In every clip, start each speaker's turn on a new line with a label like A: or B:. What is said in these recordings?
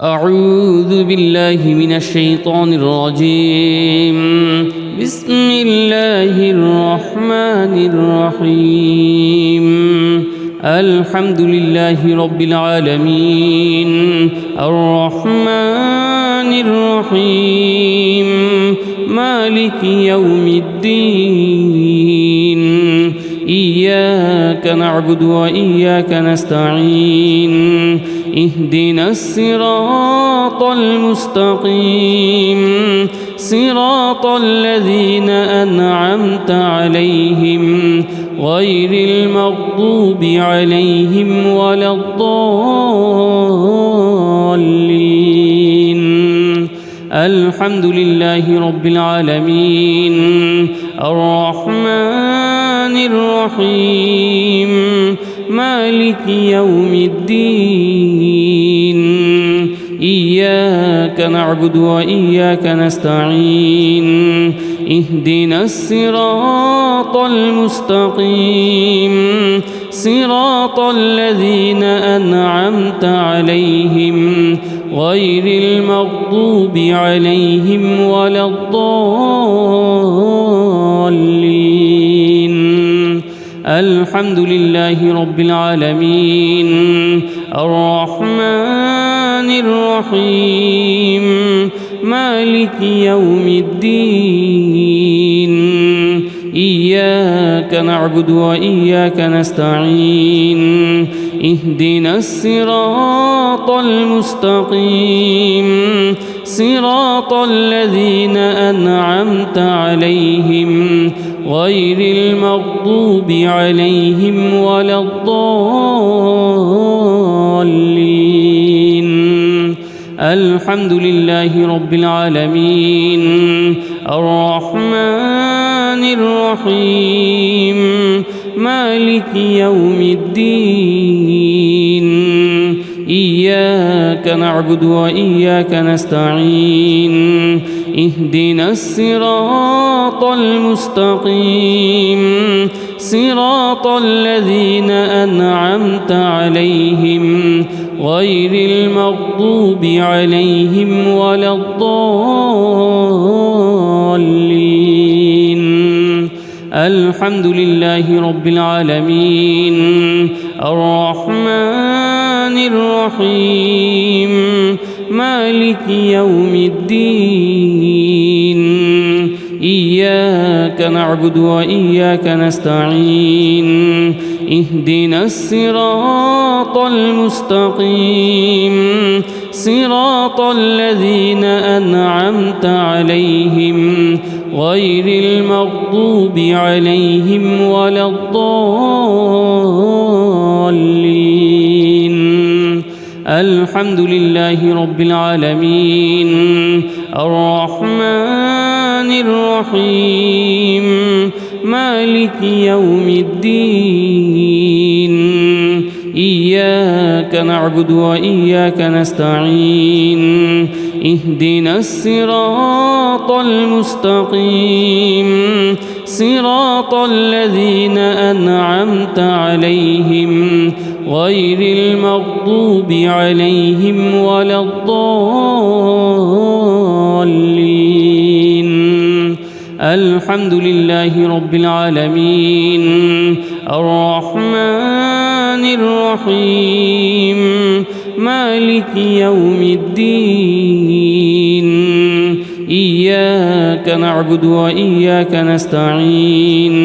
A: أعوذ بالله من الشيطان الرجيم. بسم الله الرحمن الرحيم. الحمد لله رب العالمين الرحمن الرحيم مالك يوم الدين. إياك نعبد وإياك نستعين. اهدنا الصراط المستقيم صراط الذين أنعمت عليهم غير المغضوب عليهم ولا الضالين. الحمد لله رب العالمين الرحمن الرحيم مالك يوم الدين. إياك نعبد وإياك نستعين. اهدنا الصراط المستقيم صراط الذين أنعمت عليهم غير المغضوب عليهم ولا الضالين. الحمد لله رب العالمين الرحمن الرحيم مالك يوم الدين. إياك نعبد وإياك نستعين. اهدنا الصراط المستقيم صراط الذين أنعمت عليهم غير المغضوب عليهم ولا الضالين. الحمد لله رب العالمين الرحمن الرحيم مالك يوم الدين. إياك نعبد وإياك نستعين. اهدنا الصراط المستقيم صراط الذين أنعمت عليهم غير المغضوب عليهم ولا الضالين. الحمد لله رب العالمين الرحمن الرحيم مالك يوم الدين. إياك نعبد وإياك نستعين. اهدنا الصراط المستقيم صراط الذين أنعمت عليهم غير المغضوب عليهم ولا الضالين. الحمد لله رب العالمين الرحمن الرحيم مالك يوم الدين. إياك نعبد وإياك نستعين. اهدنا الصراط المستقيم صراط الذين أنعمت عليهم غير المغضوب عليهم ولا الضالين. الحمد لله رب العالمين الرحمن الرحيم مالك يوم الدين. إياك نعبد وإياك نستعين.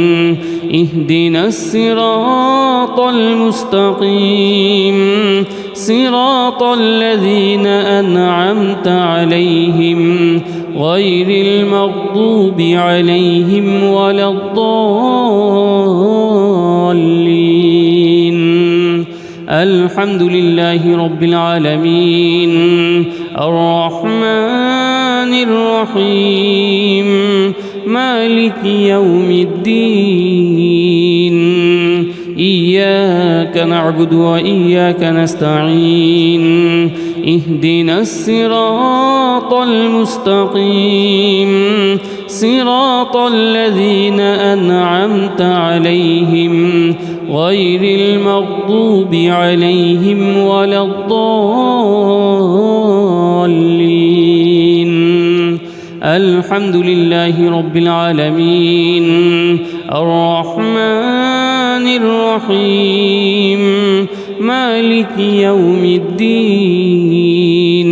A: اهدنا الصراط المستقيم صراط الذين أنعمت عليهم غير المغضوب عليهم ولا الضالين. الحمد لله رب العالمين الرحمن الرحيم مالك يوم الدين. إياك نعبد وإياك نستعين. اهدنا الصراط المستقيم صراط الذين أنعمت عليهم غير المغضوب عليهم ولا الضالين. الحمد لله رب العالمين الرحمن الرحيم مالك يوم الدين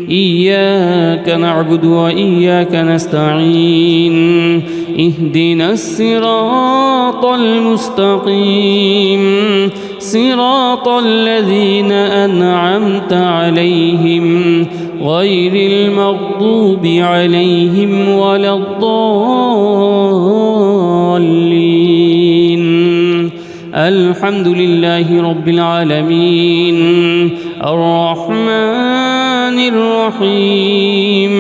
A: إياك نعبد وإياك نستعين اهدنا الصراط المستقيم صراط الذين أنعمت عليهم غير المغضوب عليهم ولا الضالين الحمد لله رب العالمين الرحمن الرحيم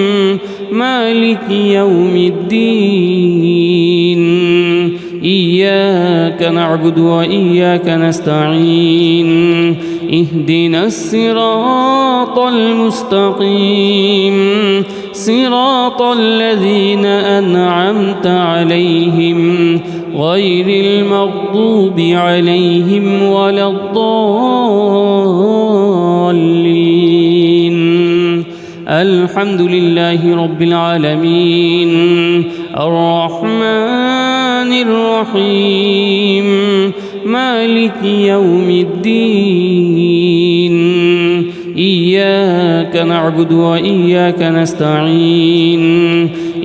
A: مالك يوم الدين إياك نعبد وإياك نستعين اهدنا الصراط المستقيم صراط الذين أنعمت عليهم غير المغضوب عليهم ولا الضالين الحمد لله رب العالمين الرحمن الرحيم مالك يوم الدين إياك نعبد وإياك نستعين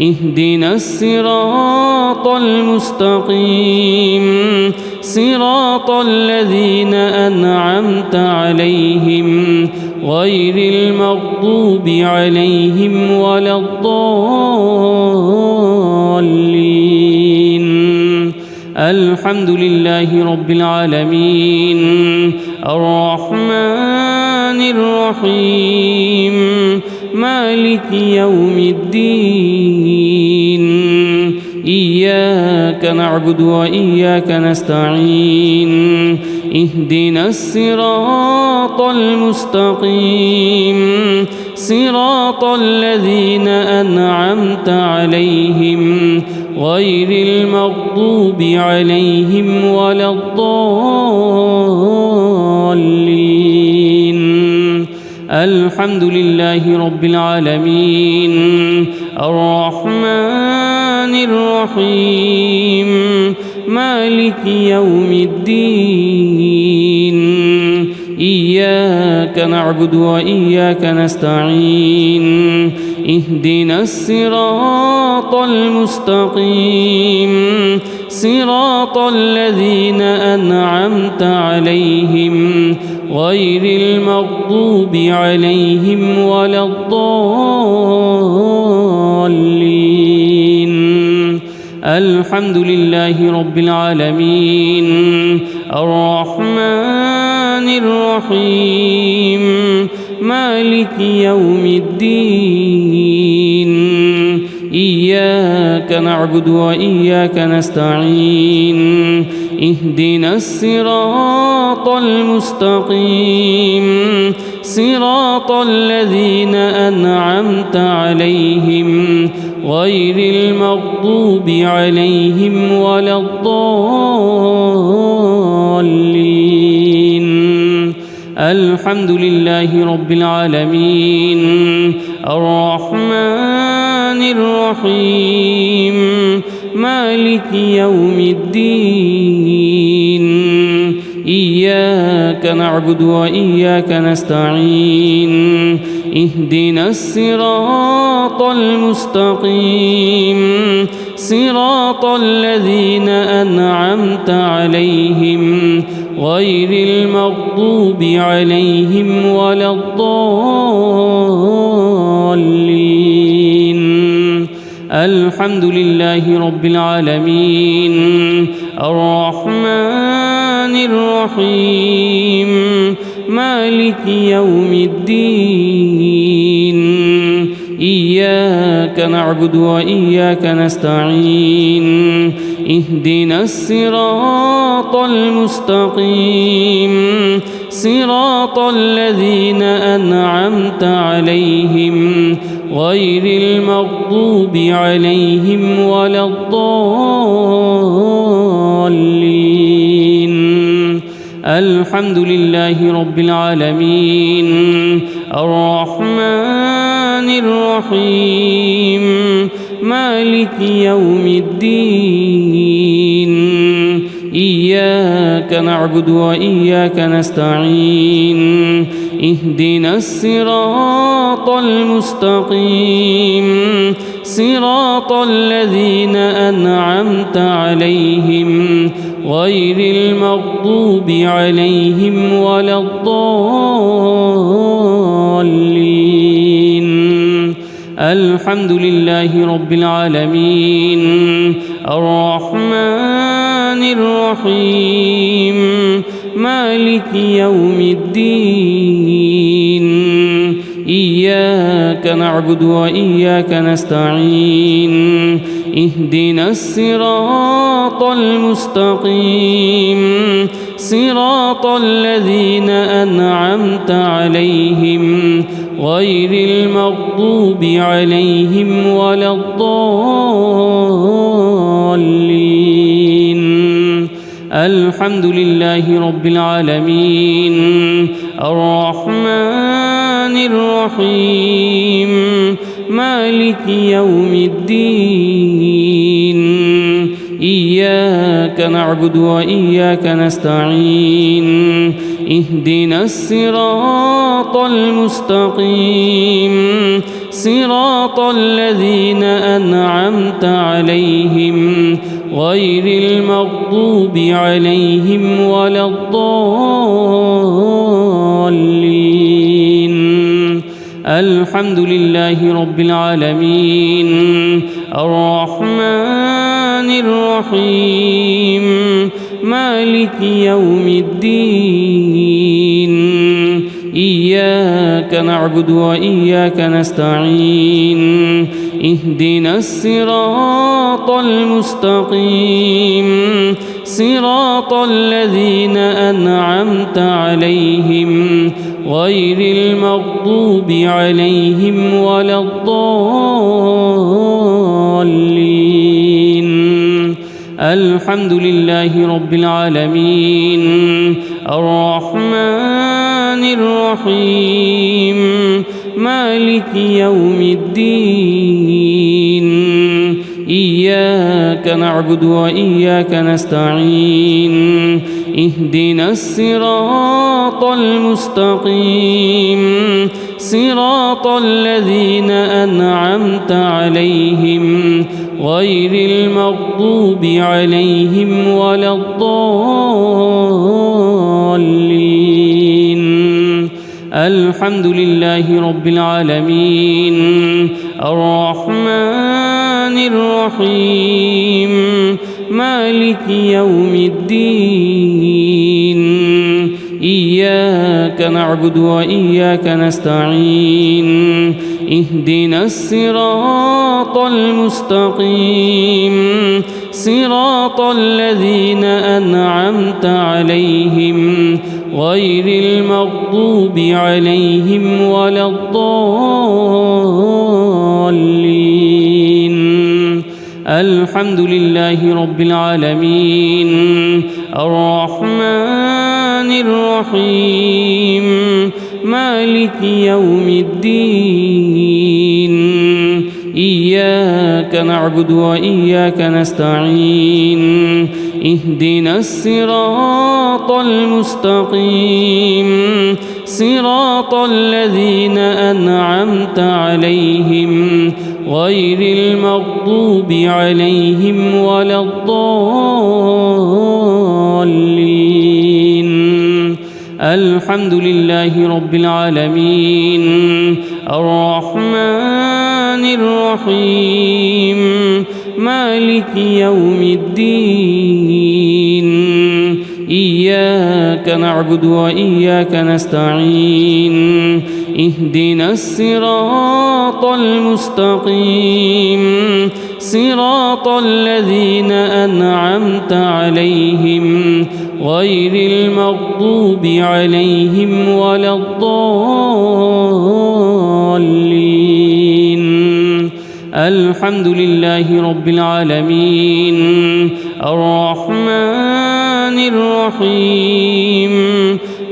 A: اهدنا الصراط المستقيم صراط الذين أنعمت عليهم غير المغضوب عليهم ولا الضالين الحمد لله رب العالمين الرحمن الرحيم مالك يوم الدين إياك نعبد وإياك نستعين اهدنا الصراط المستقيم صراط الذين أنعمت عليهم غير المغضوب عليهم ولا الضالين الحمد لله رب العالمين الرحمن الرحيم مالك يوم الدين إياك نعبد وإياك نستعين اهدنا الصراط المستقيم صراط الذين أنعمت عليهم غير المغضوب عليهم ولا الضالين الحمد لله رب العالمين الرحمن الرحيم مالك يوم الدين إياك نعبد وإياك نستعين اهدنا الصراط المستقيم صراط الذين أنعمت عليهم غير المغضوب عليهم ولا الضالين الحمد لله رب العالمين الرحمن الرحيم مالك يوم الدين إياك نعبد وإياك نستعين اهدنا الصراط المستقيم صراط الذين أنعمت عليهم غير المغضوب عليهم ولا الضالين الحمد لله رب العالمين الرحمن الرحيم مالك يوم الدين إياك نعبد وإياك نستعين اهدنا الصراط المستقيم صراط الذين أنعمت عليهم غير المغضوب عليهم ولا الضالين الحمد لله رب العالمين الرحمن الرحيم مالك يوم الدين إياك نعبد وإياك نستعين اهدنا الصراط المستقيم صراط الذين أنعمت عليهم غير المغضوب عليهم ولا الضالين الحمد لله رب العالمين الرحمن الرحيم مالك يوم الدين إياك نعبد وإياك نستعين اهدنا الصراط المستقيم صراط الذين أنعمت عليهم غير المغضوب عليهم ولا الضالين الحمد لله رب العالمين الرحمن الرحيم مالك يوم الدين إياك نعبد وإياك نستعين اهدنا الصراط المستقيم صراط الذين أنعمت عليهم غير المغضوب عليهم ولا الضالين الحمد لله رب العالمين الرحمن الرحيم مالك يوم الدين إياك نعبد وإياك نستعين اهدنا الصراط المستقيم صراط الذين أنعمت عليهم غير المغضوب عليهم ولا الضالين الحمد لله رب العالمين الرحمن الرحيم مالك يوم الدين إياك نعبد وإياك نستعين اهدنا الصراط المستقيم صراط الذين أنعمت عليهم غير المغضوب عليهم ولا الضالين الحمد لله رب العالمين الرحمن الرحيم مالك يوم الدين إياك نعبد وإياك نستعين اهدنا الصراط المستقيم صراط الذين أنعمت عليهم غير المغضوب عليهم ولا الضالين الحمد لله رب العالمين الرحمن الرحيم مالك يوم الدين إياك نعبد وإياك نستعين اهدنا الصراط المستقيم صراط الذين أنعمت عليهم غير المغضوب عليهم ولا الضالين الحمد لله رب العالمين الرحمن الرحيم مالك يوم الدين إياك نعبد وإياك نستعين اهدنا الصراط المستقيم صراط الذين أنعمت عليهم غير المغضوب عليهم ولا الضالين الحمد لله رب العالمين الرحمن الرحيم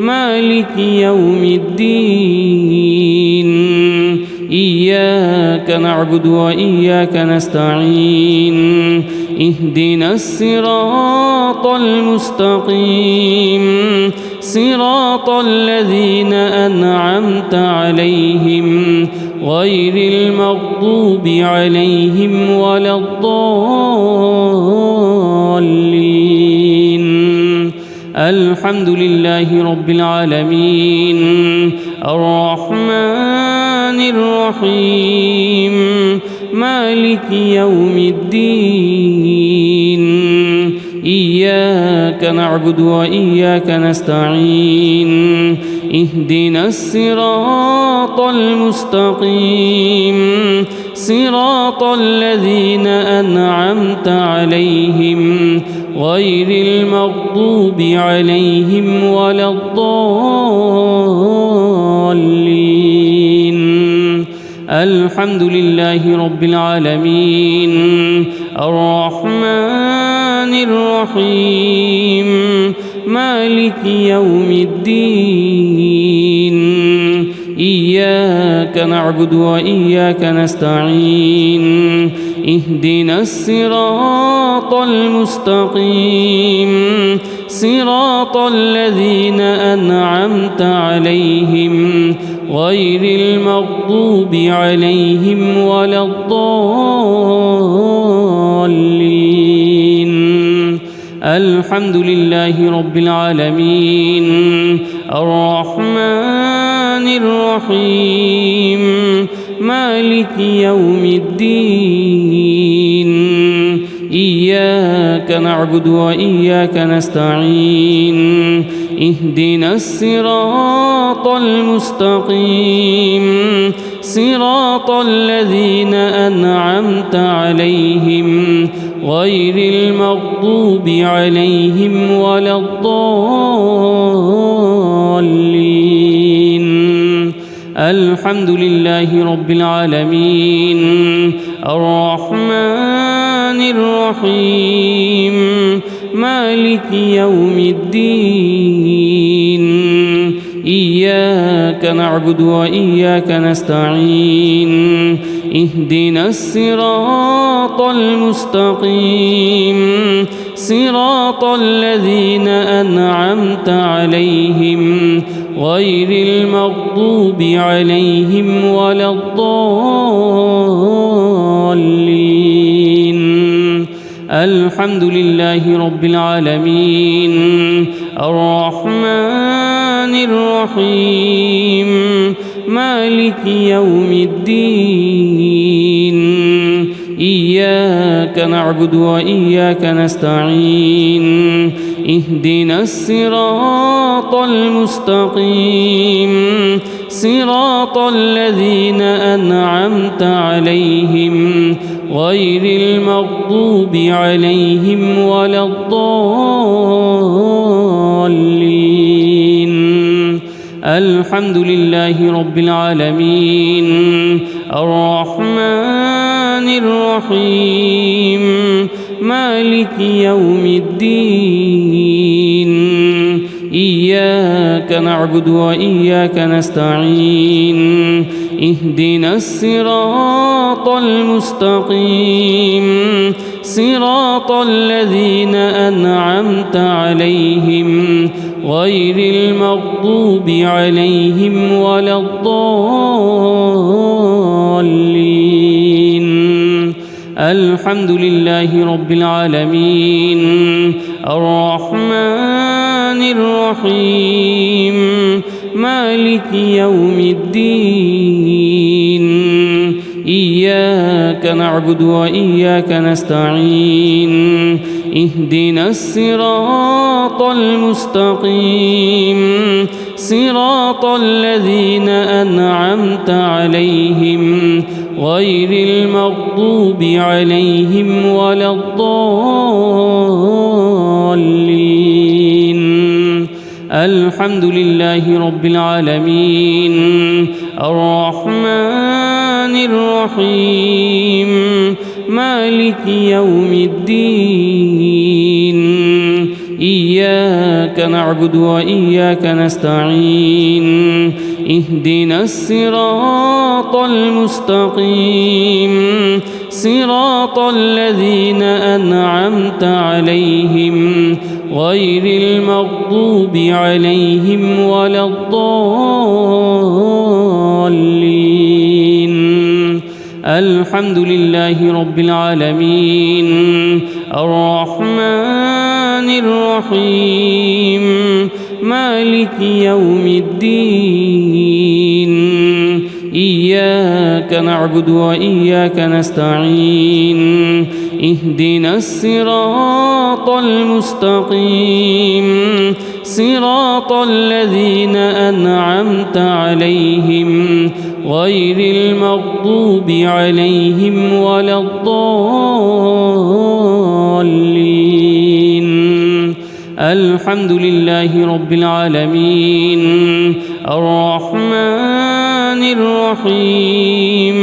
A: مالك يوم الدين إياك نعبد وإياك نستعين اهدنا الصراط المستقيم صراط الذين أنعمت عليهم غير المغضوب عليهم ولا الضالين الحمد لله رب العالمين الرحمن الرحيم مالك يوم الدين إياك نعبد وإياك نستعين اهدنا الصراط المستقيم صراط الذين أنعمت عليهم غير المغضوب عليهم ولا الضالين الحمد لله رب العالمين الرحمن الرحيم مالك يوم الدين إياك نعبد وإياك نستعين اهدنا الصراط المستقيم صراط الذين أنعمت عليهم غير المغضوب عليهم ولا الضالين الحمد لله رب العالمين الرحمن الرحيم مالك يوم الدين إياك نعبد وإياك نستعين اهدنا الصراط المستقيم صراط الذين أنعمت عليهم غير المغضوب عليهم ولا الضالين الحمد لله رب العالمين الرحمن الرحيم مالك يوم الدين إياك نعبد وإياك نستعين اهدنا الصراط المستقيم صراط الذين أنعمت عليهم غير المغضوب عليهم ولا الضالين الحمد لله رب العالمين الرحمن الرحيم مالك يوم الدين إياك نعبد وإياك نستعين اهدنا الصراط المستقيم صراط الذين أنعمت عليهم غير المغضوب عليهم ولا الضالين الحمد لله رب العالمين الرحمن الرحيم مالك يوم الدين إياك نعبد وإياك نستعين اهدنا الصراط المستقيم صراط الذين أنعمت عليهم غير المغضوب عليهم ولا الضالين الحمد لله رب العالمين الرحمن الرحيم مالك يوم الدين إياك نعبد وإياك نستعين اهدنا الصراط المستقيم صراط الذين أنعمت عليهم غير المغضوب عليهم ولا الضالين الحمد لله رب العالمين الرحمن الرحيم مالك يوم الدين إياك نعبد وإياك نستعين اهدنا الصراط المستقيم صراط الذين أنعمت عليهم غير المغضوب عليهم ولا الضالين. الحمد لله رب العالمين الرحمن الرحيم مالك يوم الدين إياك نعبد وإياك نستعين اهدنا الصراط المستقيم صراط الذين أنعمت عليهم غير المغضوب عليهم ولا الضالين. الحمد لله رب العالمين الرحمن الرحيم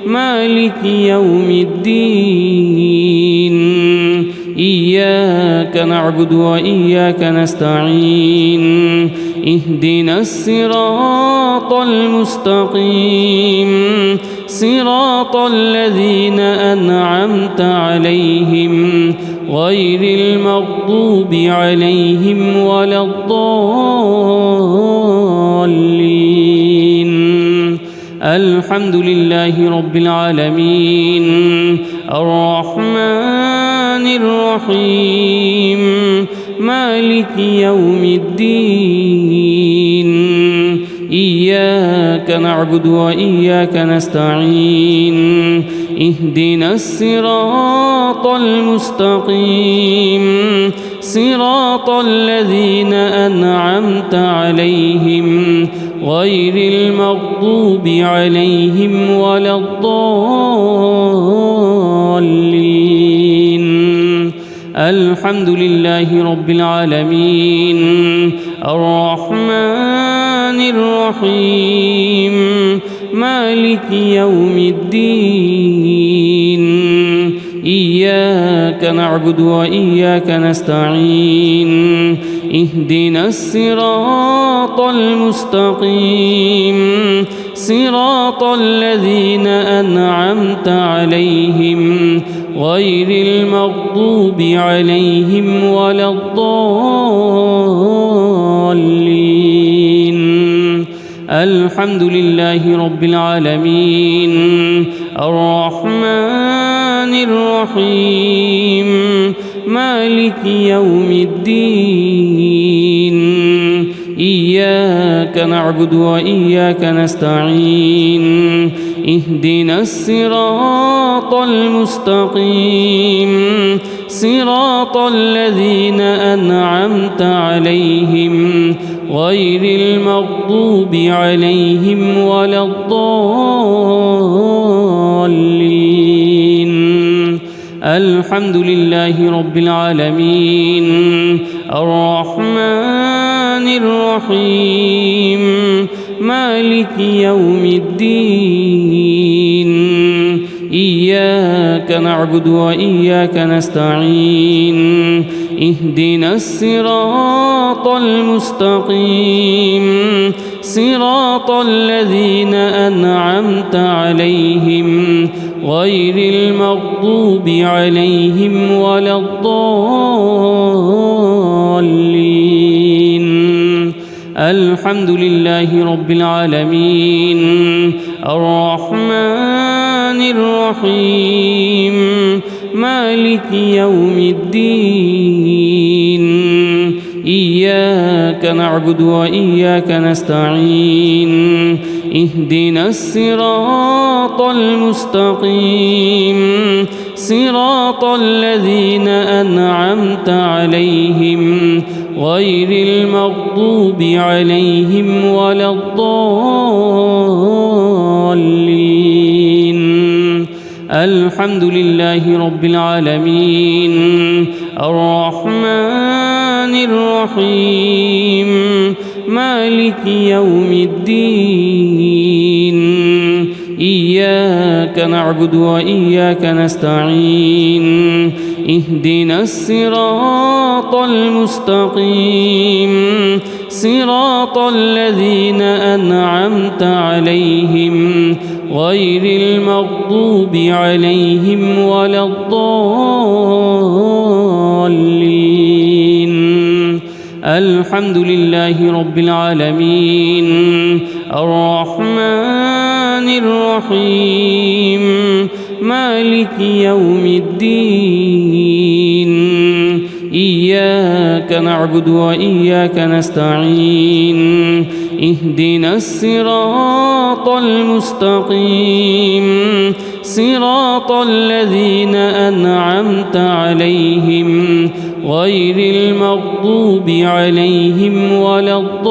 A: مالك يوم الدين إياك نعبد وإياك نستعين اهدنا الصراط المستقيم صراط الذين أنعمت عليهم غير المغضوب عليهم ولا الضالين. الحمد لله رب العالمين الرحمن الرحيم مالك يوم الدين إياك نعبد وإياك نستعين اهدنا الصراط المستقيم صراط الذين أنعمت عليهم غير المغضوب عليهم ولا الضالين. الحمد لله رب العالمين الرحمن الرحيم مالك يوم الدين إياك نعبد وإياك نستعين اهدنا الصراط المستقيم صراط الذين أنعمت عليهم غير المغضوب عليهم ولا الضالين. الحمد لله رب العالمين الرحمن الرحيم مالك يوم الدين إياك نعبد وإياك نستعين اهدنا الصراط المستقيم صراط الذين أنعمت عليهم غير المغضوب عليهم ولا الضالين. الحمد لله رب العالمين الرحمن الرحيم مالك يوم الدين إياك نعبد وإياك نستعين اهدنا الصراط المستقيم صراط الذين أنعمت عليهم غير المغضوب عليهم ولا الضالين. الحمد لله رب العالمين الرحمن الرحيم مالك يوم الدين إياك نعبد وإياك نستعين اهدنا الصراط المستقيم صراط الذين أنعمت عليهم غير المغضوب عليهم ولا الضالين. الحمد لله رب العالمين الرحمن الرحيم مالك يوم الدين إياك نعبد وإياك نستعين اهدنا الصراط المستقيم صراط الذين أنعمت عليهم غير المغضوب عليهم ولا الضالين. الحمد لله رب العالمين الرحمن الرحيم مالك يوم الدين إياك نعبد وإياك نستعين اهدنا الصراط المستقيم صراط الذين أنعمت عليهم غير المغضوب عليهم ولا الضالين.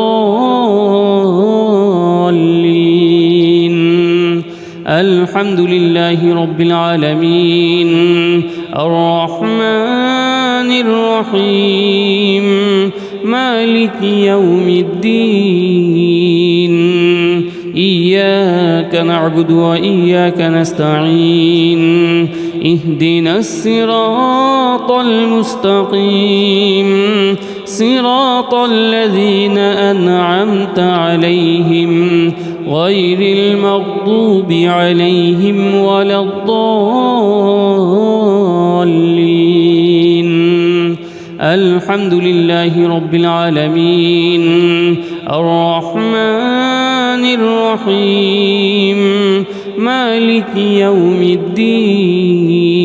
A: الحمد لله رب العالمين الرحمن الرحيم مالك يوم الدين إياك نعبد وإياك نستعين اهدنا الصراط المستقيم صراط الذين أنعمت عليهم غير المغضوب عليهم ولا الضالين. الحمد لله رب العالمين الرحمن الرحيم مالك يوم الدين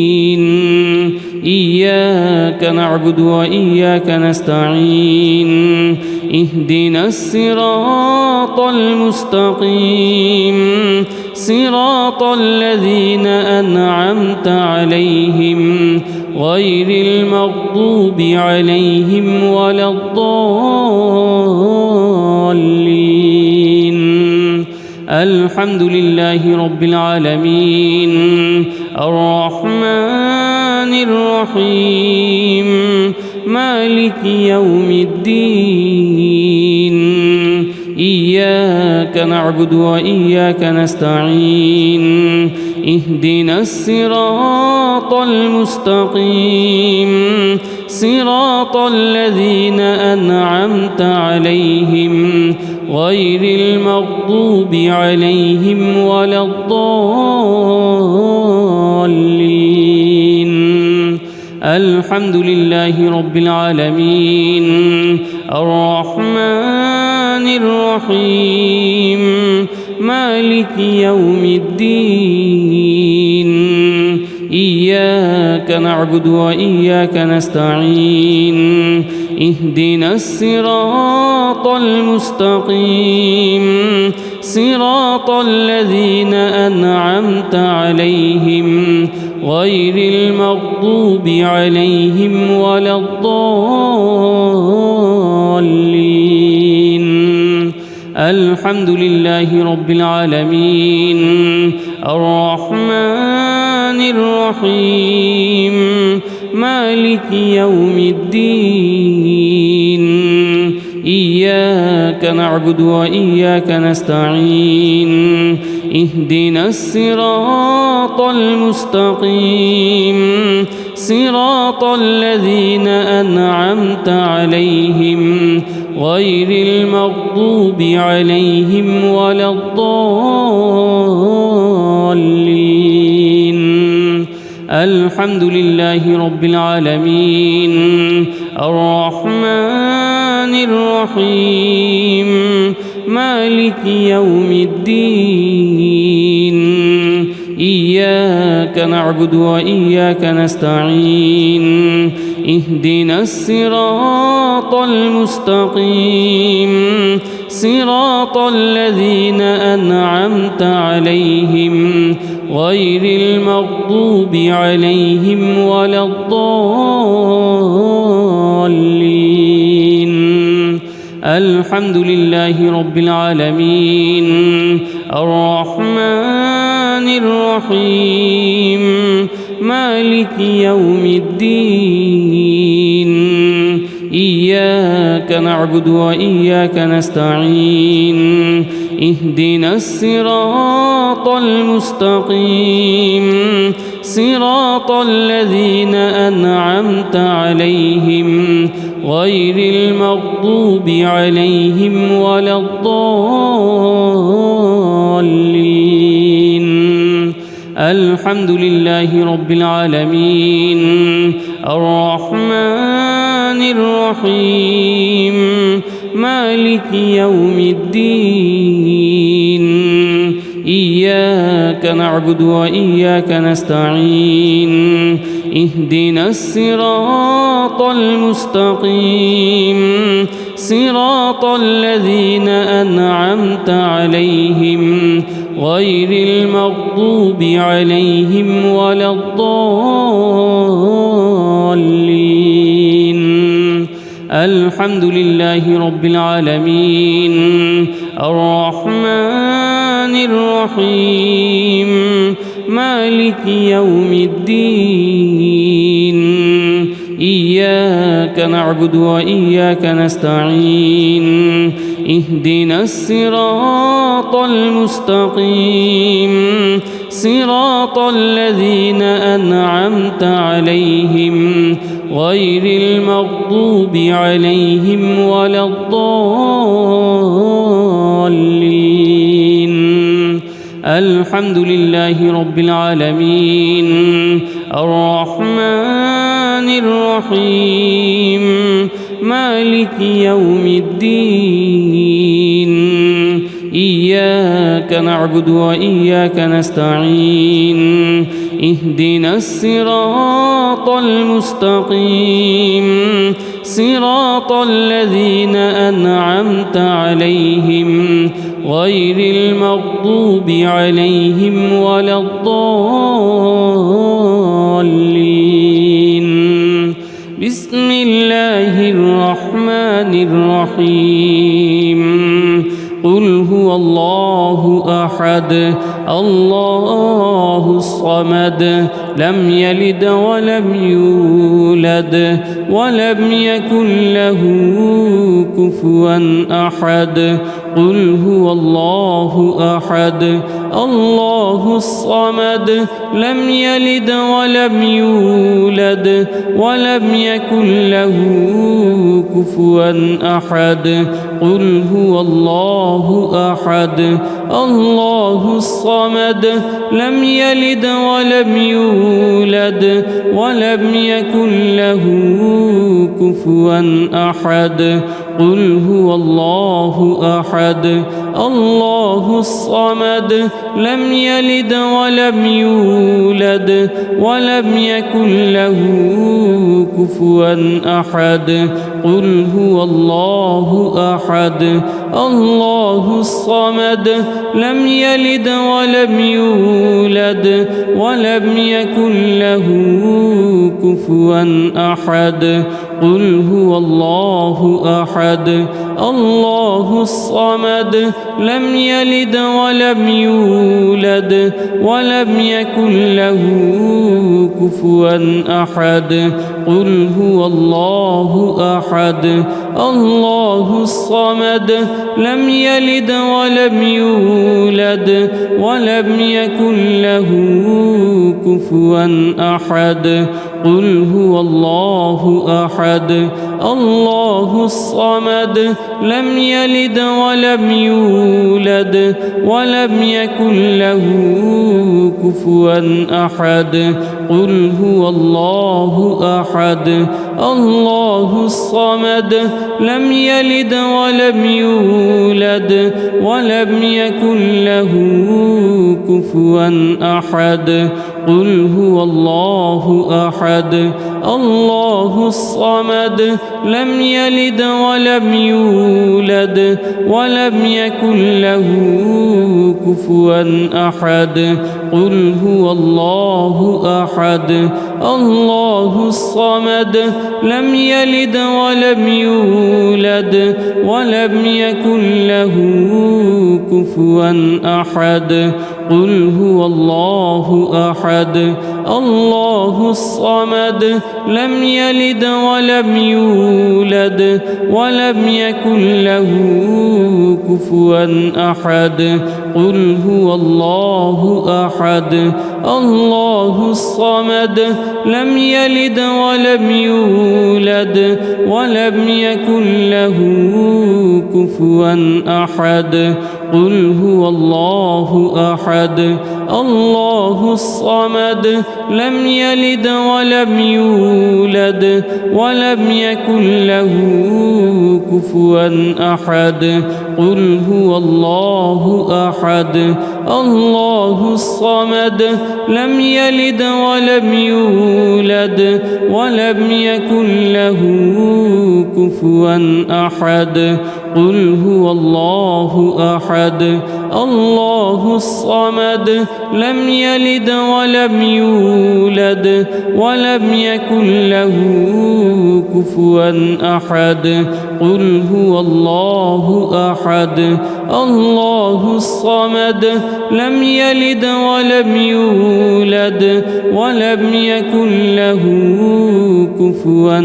A: إياك نعبد وإياك نستعين اهدنا الصراط المستقيم صراط الذين أنعمت عليهم غير المغضوب عليهم ولا الضالين. الحمد لله رب العالمين الرحمن الرحيم مالك يوم الدين إياك نعبد وإياك نستعين اهدنا الصراط المستقيم صراط الذين أنعمت عليهم غير المغضوب عليهم ولا الضالين. الحمد لله رب العالمين الرحمن الرحيم مالك يوم الدين إياك نعبد وإياك نستعين اهدنا الصراط المستقيم صراط الذين أنعمت عليهم غير المغضوب عليهم ولا الضالين. الحمد لله رب العالمين الرحمن الرحيم مالك يوم الدين إياك نعبد وإياك نستعين اهدنا الصراط المستقيم صراط الذين أنعمت عليهم غير المغضوب عليهم ولا الضالين. الحمد لله رب العالمين الرحمن الرحيم مالك يوم الدين إياك نعبد وإياك نستعين اهدنا الصراط المستقيم صراط الذين أنعمت عليهم غير المغضوب عليهم ولا الضالين. الحمد لله رب العالمين الرحمن الرحيم مالك يوم الدين إياك نعبد وإياك نستعين اهدنا الصراط المستقيم صراط الذين أنعمت عليهم غير المغضوب عليهم ولا الضالين. الحمد لله رب العالمين الرحمن الرحيم مالك يوم الدين إياك نعبد وإياك نستعين اهدنا الصراط المستقيم صراط الذين أنعمت عليهم غير المغضوب عليهم ولا الضالين. الحمد لله رب العالمين الرحمن الرحيم مالك يوم الدين إياك نعبد وإياك نستعين اهدنا الصراط المستقيم صراط الذين أنعمت عليهم غير المغضوب عليهم ولا الضالين. الحمد لله رب العالمين الرحمن الرحيم مالك يوم الدين إياك نعبد وإياك نستعين اهدنا الصراط المستقيم صراط الذين أنعمت عليهم غير المغضوب عليهم ولا الضالين. بسم الله الرحمن الرحيم قل هو الله أحد الله الصمد لم يلد ولم يولد ولم يكن له كفوا أحد قل هو الله أحد الله الصمد لم يلد ولم يولد ولم يكن له كفوا أحد قل هو الله أحد الله الصمد لم يلد ولم يولد ولم يكن له كفوا أحد قل هو الله أحد الله الصمد لم يلد ولم يولد ولم يكن له كفوا أحد قل هو الله أحد الله الصمد لم يلد ولم يولد ولم يكن له كفوا أحد قل هو الله أحد الله الصمد لم يلد ولم يولد ولم يكن له كفوا أحد قل هو الله أحد الله الصمد لم يلد ولم يولد ولم يكن له كفوا أحد قل هو الله أحد الله الصمد لم يلد ولم يولد ولم يكن له كفوا أحد قل هو الله أحد الله الصمد لم يلد ولم يولد ولم يكن له كفوا أحد قل هو الله أحد الله الصمد لم يلد ولم يولد ولم يكن له كفوا أحد قل هو الله أحد الله الصمد لم يلد ولم يولد ولم يكن له كفوا أحد قل هو الله أحد الله الصمد لم يلد ولم يولد ولم يكن له كفوا أحد قل هو الله أحد الله الصمد لم يلد ولم يولد ولم يكن له كفوا أحد قل هو الله أحد الله الصمد لم يلد ولم يولد ولم يكن له كفوا أحد قل هو الله أحد الله الصمد لم يلد ولم يولد ولم يكن له كفوا أحد قل هو الله أحد الله الصمد لم يلد ولم يولد ولم يكن له كفوا أحد قل هو الله أحد الله الصمد لم يلد ولم يولد ولم يكن له كفوا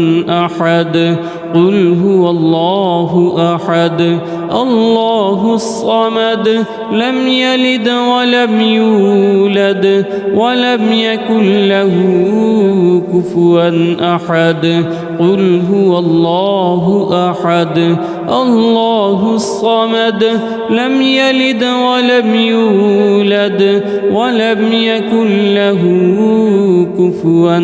A: أحد قل هو الله أحد الله الصمد لم يلد ولم يولد ولم يكن له كفوا أحد قل هو الله أحد الله الصمد لم يلد ولم يولد ولم يكن له كفوا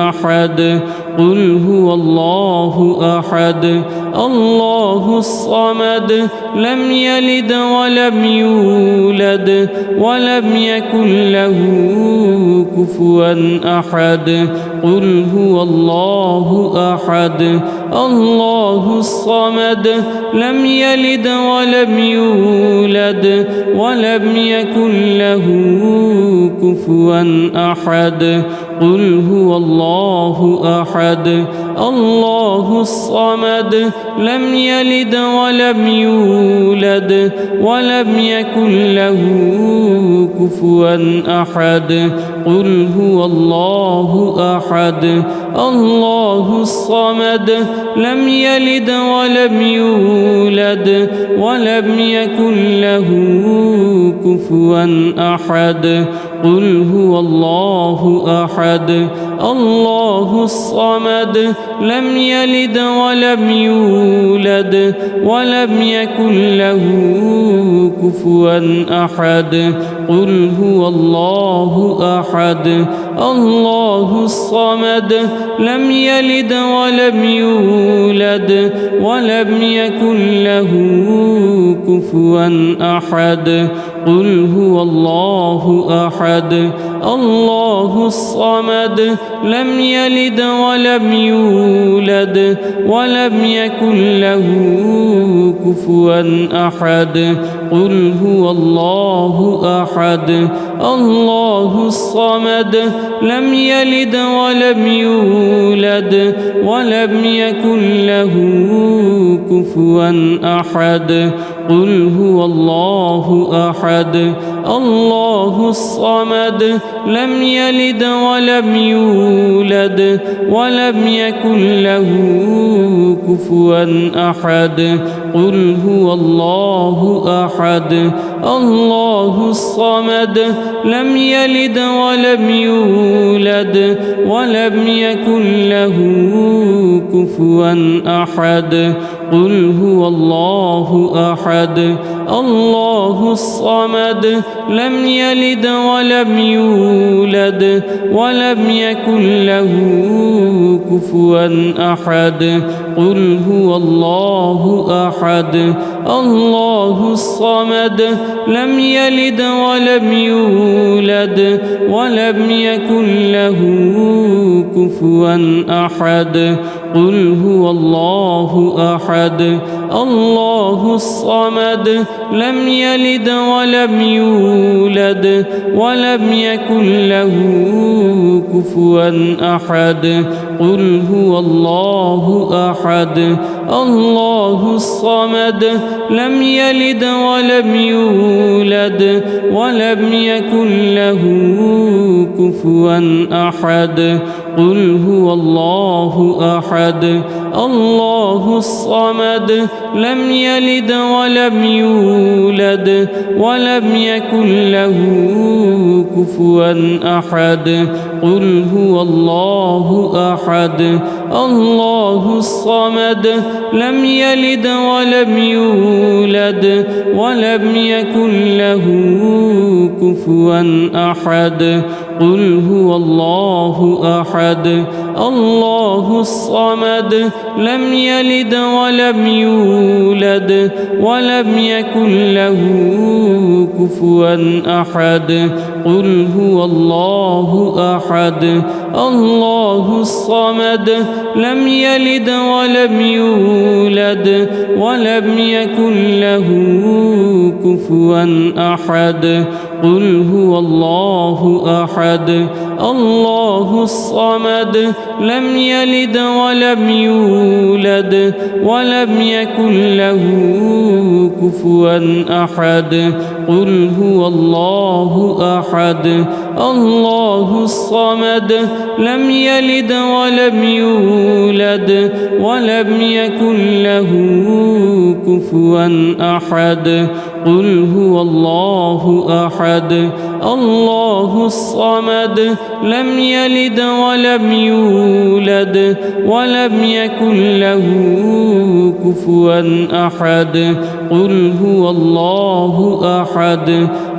A: أحد قل هو الله أحد الله الصمد لم يلد ولم يولد ولم يكن له كفوا أحد قل هو الله أحد الله الصمد لم يلد ولم يولد ولم يكن له كفوا أحد قل هو الله أحد الله الصمد لم يلد ولم يولد ولم يكن له كفوا أحد قل هو الله أحد الله الصمد لم يلد ولم يولد ولم يكن له كفوا أحد قل هو الله أحد الله الصمد لم يلد ولم يولد ولم يكن له كفوا أحد قل هو الله أحد الله الصمد لم يلد ولم يولد ولم يكن له كفوا أحد قل هو الله أحد الله الصمد لم يلد ولم يولد ولم يكن له كفوا أحد قل هو الله أحد الله الصمد لم يلد ولم يولد ولم يكن له كفوا أحد قل هو الله أحد الله الصمد لم يلد ولم يولد ولم يكن له كفوا أحد قل هو الله أحد الله الصمد لم يلد ولم يولد ولم يكن له كفوا أحد قل هو الله أحد الله الصمد لم يلد ولم يولد ولم يكن له كفوا أحد قل هو الله أحد الله الصمد لم يلد ولم يولد ولم يكن له كفوا أحد قل هو الله أحد الله الصمد لم يلد ولم يولد ولم يكن له كفوا أحد قل هو الله أحد الله الصمد لم يلد ولم يولد ولم يكن له كفوا أحد قل هو الله أحد الله الصمد لم يلد ولم يولد ولم يكن له كفوا أحد قل هو الله أحد الله الصمد لم يلد ولم يولد ولم يكن له كفوا أحد قل هو الله أحد الله الصمد لم يلد ولم يولد ولم يكن له كفوا أحد قل هو الله أحد الله الصمد لم يلد ولم يولد ولم يكن له كفوا أحد قل هو الله أحد الله الصمد لم يلد ولم يولد ولم يكن له كفوا أحد قل هو الله أحد الله الصمد لم يلد ولم يولد ولم يكن له كفوا أحد قل هو الله أحد الله الصمد لم يلد ولم يولد ولم يكن له كفوا أحد قل هو الله أحد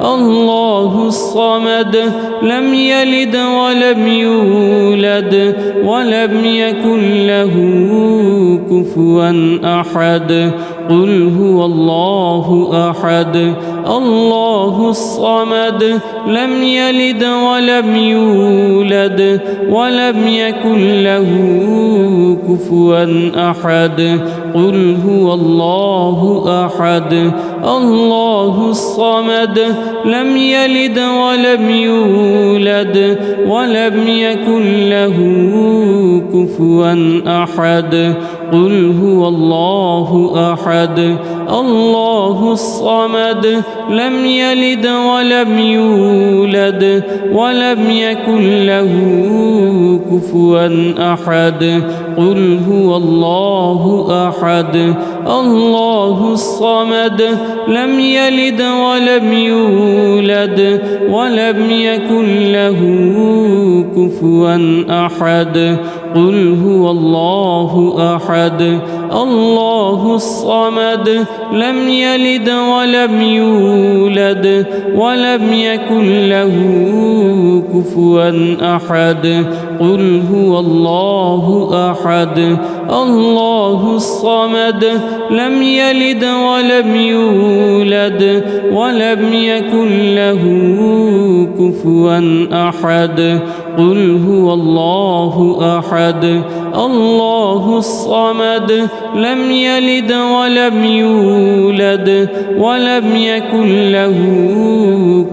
A: الله الصمد لم يلد ولم يولد ولم يكن له كفوا أحد قل هو الله أحد الله الصمد لم يلد ولم يولد ولم يكن له كفوا أحد قل هو الله أحد الله الصمد لم يلد ولم يولد ولم يكن له كفوا أحد قل هو الله أحد الله الصمد لم يلد ولم يولد ولم يكن له كفوا أحد قل هو الله أحد الله الصمد لم يلد ولم يولد ولم يكن له كفوا أحد قل هو الله أحد الله الصمد لم يلد ولم يولد ولم يكن له كفوا أحد قل هو الله أحد الله الصمد لم يلد ولم يولد ولم يكن له كفوا أحد قل هو الله أحد الله الصمد لم يلد ولم يولد ولم يكن له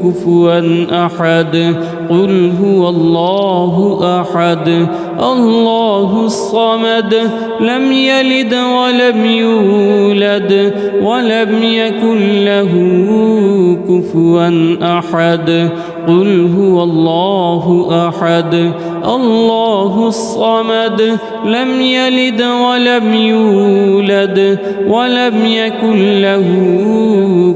A: كفوا أحد قل هو الله أحد الله الصمد لم يلد ولم يولد ولم يكن له كفوا أحد قل هو الله أحد الله الصمد لم يلد ولم يولد ولم يكن له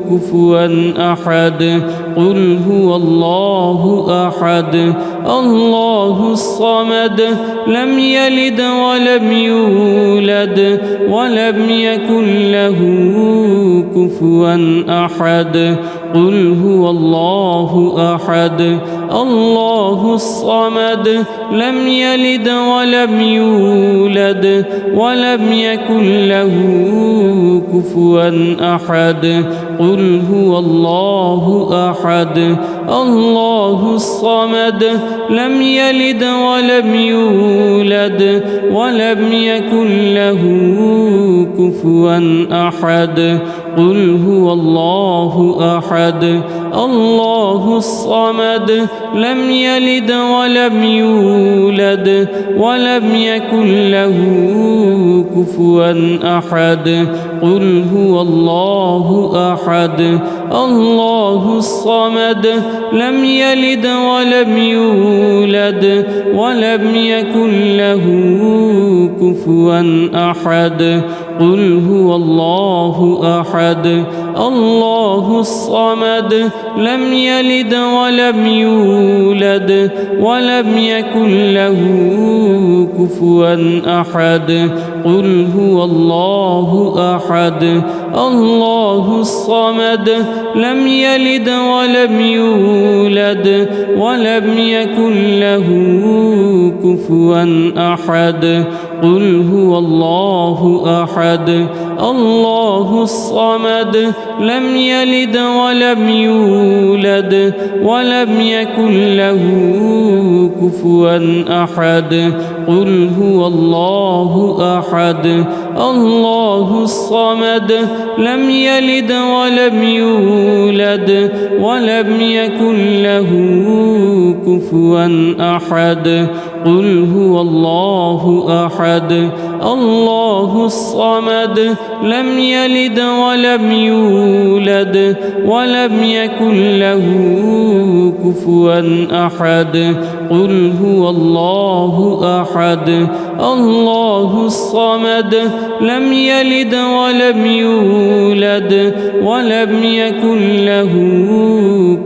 A: كفوا أحد قل هو الله أحد الله الصمد لم يلد ولم يولد ولم يكن له كفوا أحد قل هو الله أحد الله الصمد لم يلد ولم يولد ولم يكن له كفوا أحد قل هو الله أحد الله الصمد لم يلد ولم يولد ولم يكن له كفوا أحد قل هو الله أحد الله الصمد لم يلد ولم يولد ولم يكن له كفوا أحد قل هو الله أحد الله الصمد لم يلد ولم يولد ولم يكن له كفوا أحد قل هو الله أحد الله الصمد لم يلد ولم يولد ولم يكن له كفوا أحد قل هو الله أحد الله الصمد لم يلد ولم يولد ولم يكن له كفوا أحد قل هو الله أحد الله الصمد لم يلد ولم يولد ولم يكن له كفوا أحد قل هو الله أحد الله الصمد لم يلد ولم يولد ولم يكن له كفوا أحد قل هو الله أحد الله الصمد لم يلد ولم يولد ولم يكن له كفوا أحد قل هو الله أحد الله الصمد لم يلد ولم يولد ولم يكن له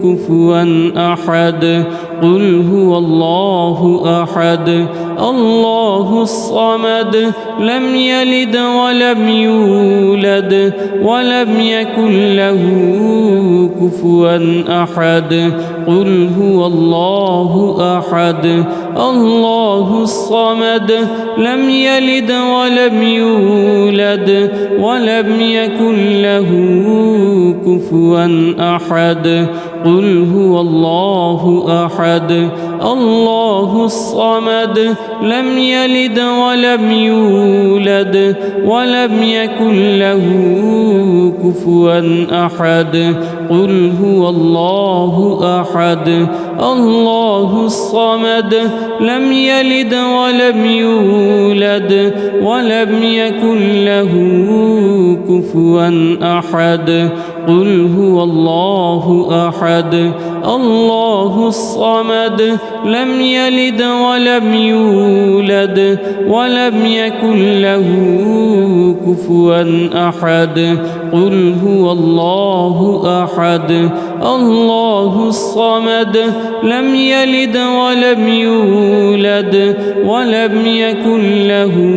A: كفوا أحد قل هو الله أحد الله الصمد لم يلد ولم يولد ولم يكن له كفوا أحد قل هو الله أحد الله الصمد لم يلد ولم يولد ولم يكن له كفوا أحد قل هو الله أحد الله الصمد لم يلد ولم يولد ولم يكن له كفوا أحد قل هو الله أحد الله الصمد لم يلد ولم يولد ولم يكن له كفوا أحد قل هو الله أحد الله الصمد لم يلد ولم يولد ولم يكن له كفوا أحد قل هو الله أحد الله الصمد لم يلد ولم يولد ولم يكن له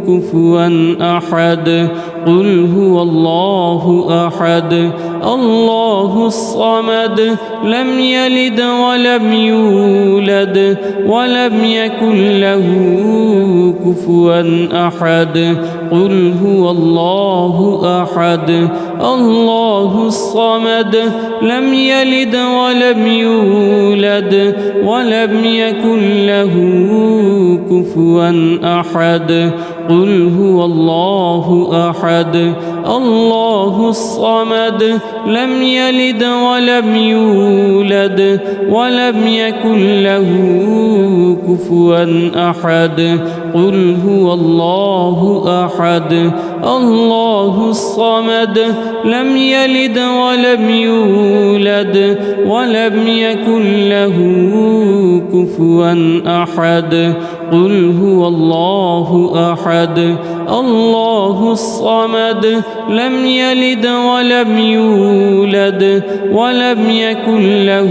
A: كفوا أحد قل هو الله أحد الله الصمد لم يلد ولم يولد ولم يكن له كفوا أحد قل هو الله أحد الله الصمد لم يلد ولم يولد ولم يكن له كفوا أحد قل هو الله أحد الله الصمد لم يلد ولم يولد ولم يكن له كفوا أحد قل هو الله أحد الله الصمد لم يلد ولم يولد ولم يكن له كفوا أحد قل هو الله أحد الله الصمد لم يلد ولم يولد ولم يكن له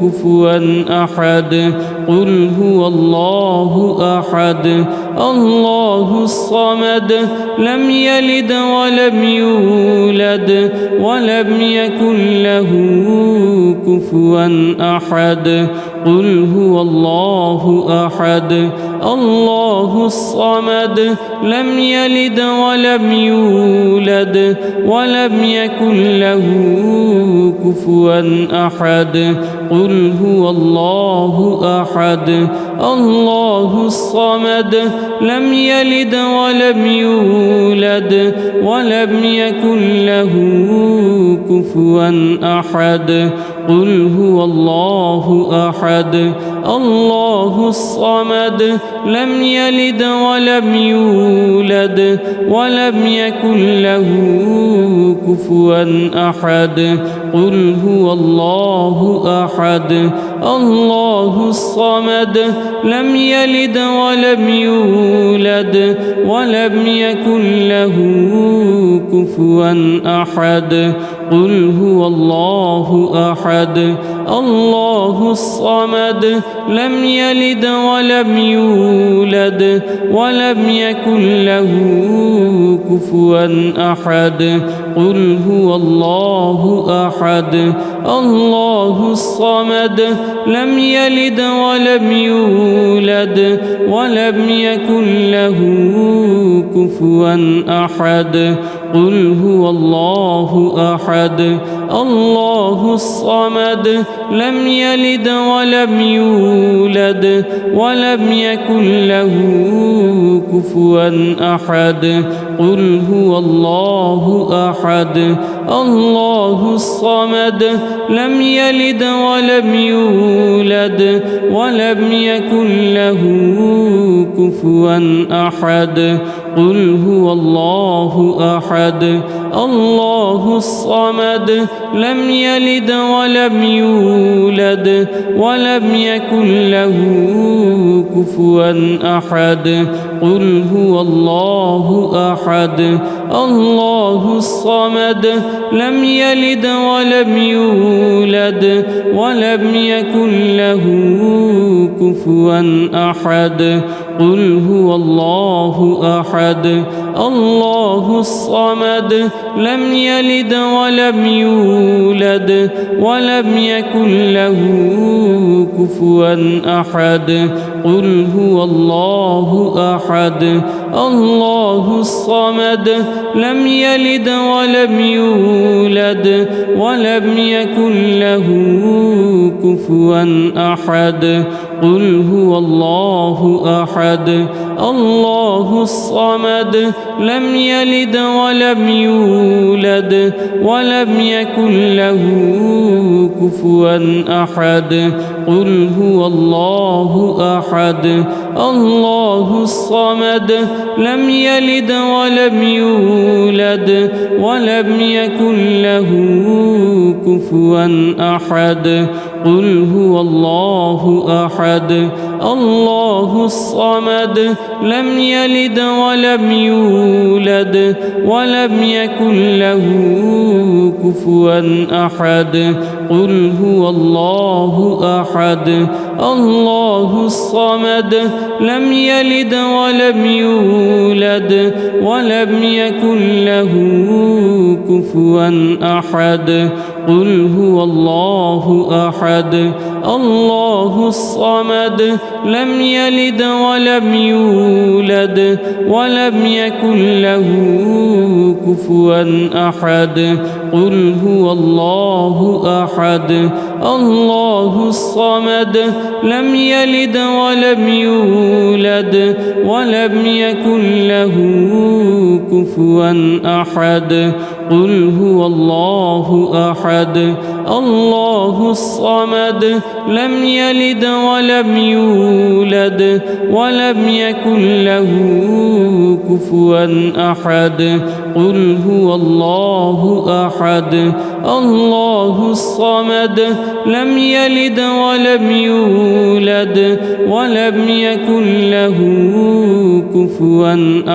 A: كفوا أحد قل هو الله أحد الله الصمد لم يلد ولم يولد ولم يكن له كفوا أحد قل هو الله أحد الله الصمد لم يلد ولم يولد ولم يكن له كفوا أحد قل هو الله أحد الله الصمد لم يلد ولم يولد ولم يكن له كفوا أحد قل هو الله أحد الله الصمد لم يلد ولم يولد ولم يكن له كفوا أحد قل هو الله أحد الله الصمد لم يلد ولم يولد ولم يكن له كفوا أحد قل هو الله أحد الله الصمد لم يلد ولم يولد ولم يكن له كفوا أحد قل هو الله أحد الله الصمد لم يلد ولم يولد ولم يكن له كفوا أحد قل هو الله أحد الله الصمد لم يلد ولم يولد ولم يكن له كفوا أحد قل هو الله أحد الله الصمد لم يلد ولم يولد ولم يكن له كفوا أحد قل هو الله أحد الله الصمد لم يلد ولم يولد ولم يكن له كفوا أحد قل هو الله أحد الله الصمد لم يلد ولم يولد ولم يكن له كفوا أحد قل هو الله أحد الله الصمد لم يلد ولم يولد ولم يكن له كفوا أحد قل هو الله أحد الله الصمد لم يلد ولم يولد ولم يكن له كفوا أحد قل هو الله أحد الله الصمد لم يلد ولم يولد ولم يكن له كفوا أحد قل هو الله أحد الله الصمد لم يلد ولم يولد ولم يكن له كفوا أحد قل هو الله أحد الله الصمد لم يلد ولم يولد ولم يكن له كفوا أحد قل هو الله أحد الله الصمد لم يلد ولم يولد ولم يكن له كفوا أحد قل هو الله أحد الله الصمد لم يلد ولم يولد ولم يكن له كفوا أحد قل هو الله أحد الله الصمد لم يلد ولم يولد ولم يكن له كفوا أحد قل هو الله أحد الله الصمد لم يلد ولم يولد ولم يكن له كفوا أحد قل هو الله أحد الله الصمد لم يلد ولم يولد ولم يكن له كفوا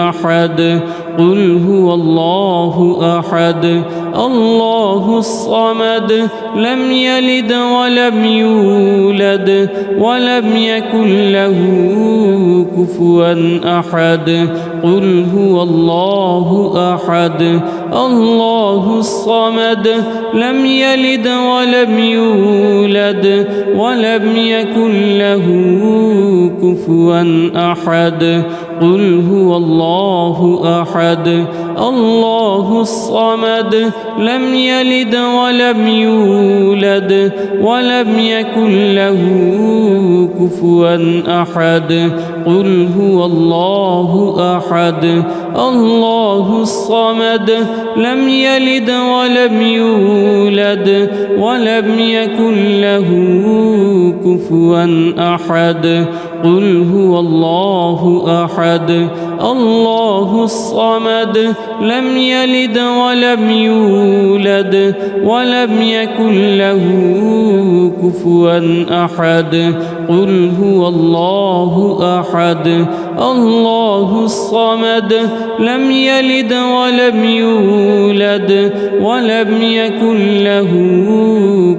A: أحد قل هو الله أحد الله الصمد لم يلد ولم يولد ولم يكن له كفوا أحد قل هو الله أحد الله الصمد لم يلد ولم يولد ولم يكن له كفوا أحد قل هو الله أحد الله الصمد لم يلد ولم يولد ولم يكن له كفوا أحد قل هو الله أحد الله الصمد لم يلد ولم يولد ولم يكن له كفوا أحد قل هو الله أحد الله الصمد لم يلد ولم يولد ولم يكن له كفوا أحد قل هو الله أحد الله الصمد لم يلد ولم يولد ولم يكن له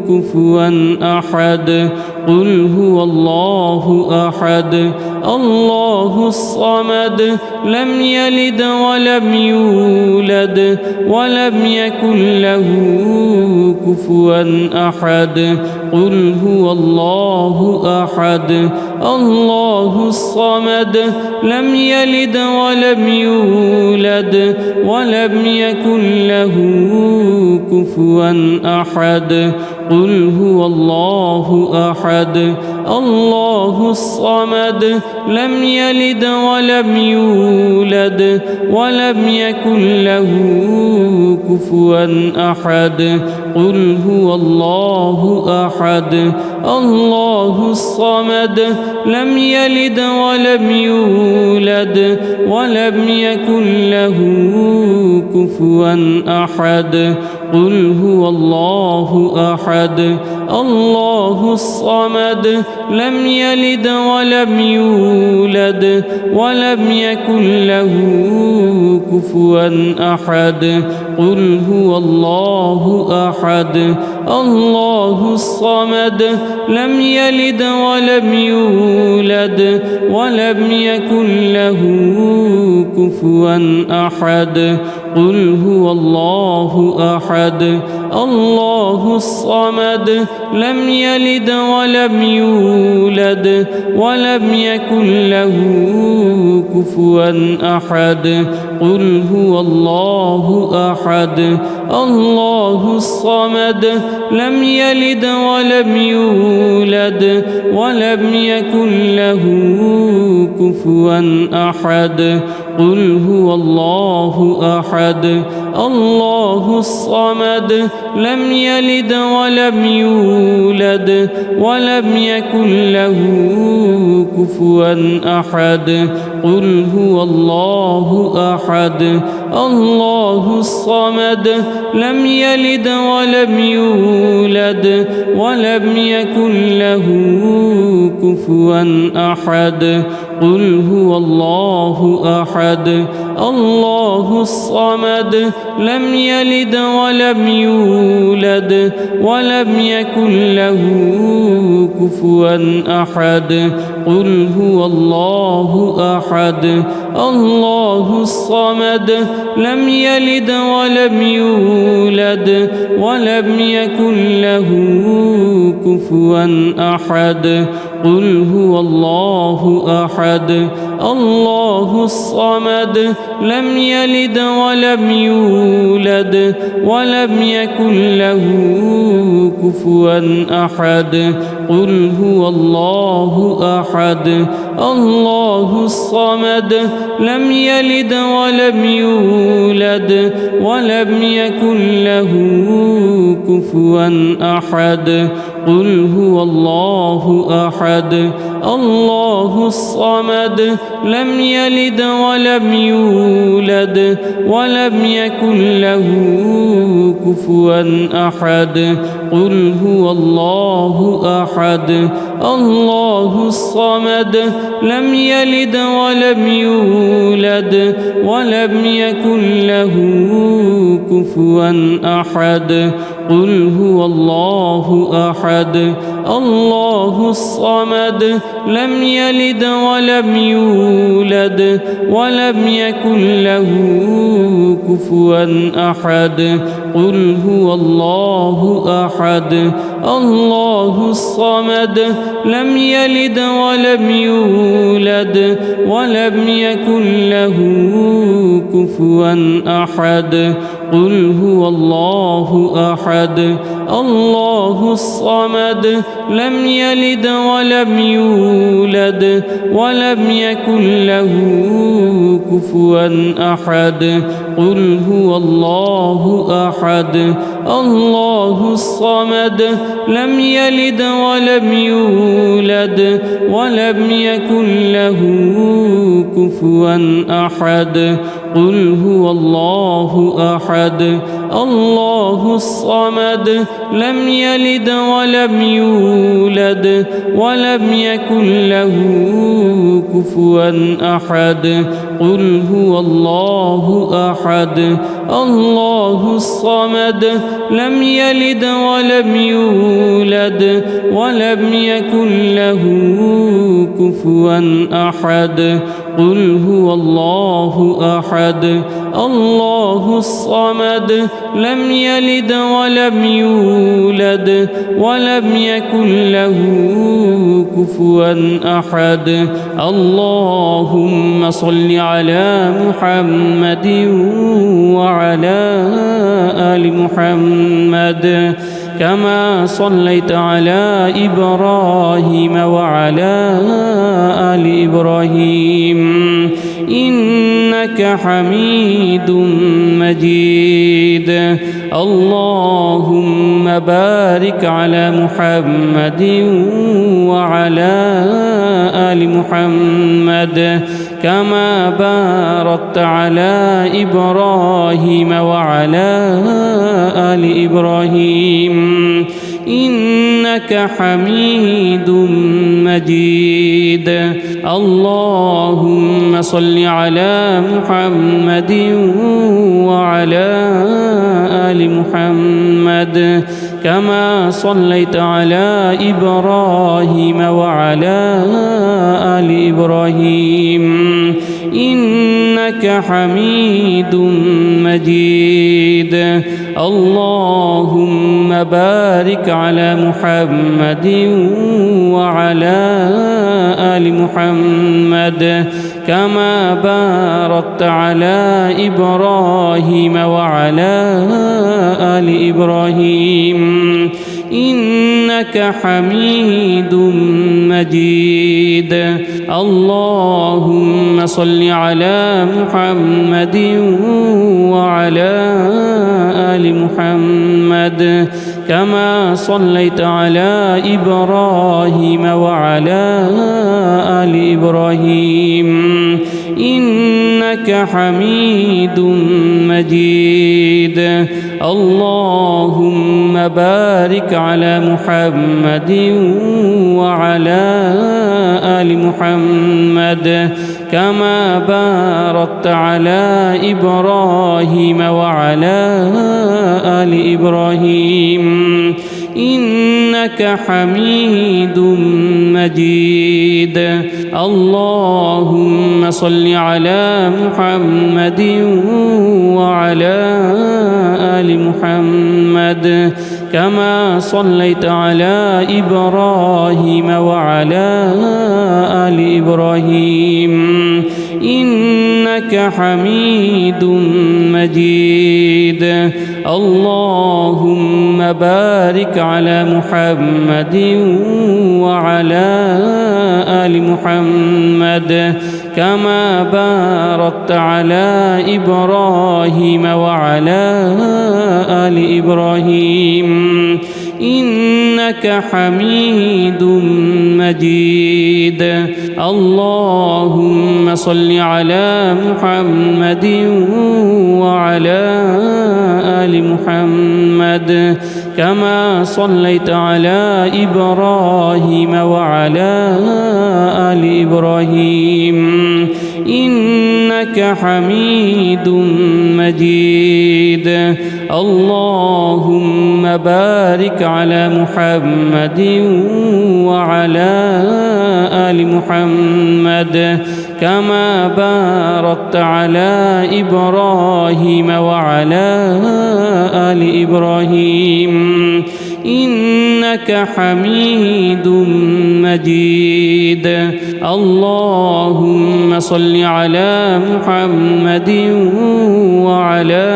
A: كفوا أحد قل هو الله أحد الله الصمد لم يلد ولم يولد ولم يكن له كفوا أحد قل هو الله أحد الله الصمد لم يلد ولم يولد ولم يكن له كفوا أحد قل هو الله أحد الله الصمد لم يلد ولم يولد ولم يكن له كفوا أحد قل هو الله أحد الله الصمد لم يلد ولم يولد ولم يكن له كفوا أحد قل هو الله أحد الله الصمد لم يلد ولم يولد ولم يكن له كفوا أحد قل هو الله أحد الله الصمد لم يلد ولم يولد ولم يكن له كفوا أحد قل هو الله أحد الله الصمد لم يلد ولم يولد ولم يكن له كفوا أحد قل هو الله أحد الله الصمد لم يلد ولم يولد ولم يكن له كفوا أحد قل هو الله أحد الله الصمد لم يلد ولم يولد ولم يكن له كفوا أحد قل هو الله أحد الله الصمد لم يلد ولم يولد ولم يكن له كفوا أحد قل هو الله أحد الله الصمد لم يلد ولم يولد ولم يكن له كفوا أحد قل هو الله أحد الله الصمد لم يلد ولم يولد ولم يكن له كفوا أحد قل هو الله أحد الله الصمد لم يلد ولم يولد ولم يكن له كفوا أحد قل هو الله أحد الله الصمد لم يلد ولم يولد ولم يكن له كفوا أحد قل هو الله أحد الله الصمد لم يلد ولم يولد ولم يكن له كفوا أحد قل هو الله أحد الله الصمد لم يلد ولم يولد ولم يكن له كفوا أحد قل هو الله أحد الله الصمد لم يلد ولم يولد ولم يكن له كفوا أحد قل هو الله أحد الله الصمد لم يلد ولم يولد ولم يكن له كفوا أحد قل هو الله أحد الله الصمد لم يلد ولم يولد ولم يكن له كفوا أحد قل هو الله أحد الله الصمد لم يلد ولم يولد ولم يكن له كفوا أحد قل هو الله أحد الله الصمد لم يلد ولم يولد ولم يكن له كفوا أحد قل هو الله أحد الله الصمد لم يلد ولم يولد ولم يكن له كفوا أحد قل هو الله أحد الله الصمد لم يلد ولم يولد ولم يكن له كفوا أحد اللهم صل على محمد وعلى آل محمد كما صليت على إبراهيم وعلى آل إبراهيم إنك حميد مجيد اللهم بارك على محمد وعلى آل محمد كما باركت على إبراهيم وعلى آل إبراهيم إنك حميد مجيد اللهم صل على محمد وعلى آل محمد كما صليت على إبراهيم وعلى آل إبراهيم إنك حميد مجيد اللهم بارك على محمد وعلى آل محمد كما باركت على إبراهيم وعلى آل إبراهيم إنك حميد مجيد اللهم صل على محمد وعلى آل محمد كما صليت على إبراهيم وعلى آل إبراهيم إنك حميد مجيد اللهم بارك على محمد وعلى آل محمد كما باركت على إبراهيم وعلى آل إبراهيم إنك حميد مجيد اللهم صل على محمد وعلى آل محمد كما صليت على إبراهيم وعلى آل إبراهيم إنك حميد مجيد اللهم بارك على محمد وعلى آل محمد كما باركت على إبراهيم وعلى آل إبراهيم إنك حميد مجيد. اللهم صل على محمد وعلى آل محمد كما صليت على إبراهيم وعلى آل إبراهيم إنك حميد مجيد. اللهم بارك على محمد وعلى آل محمد كما باركت على إبراهيم وعلى آل إبراهيم إنك حميد مجيد. اللهم صل على محمد وعلى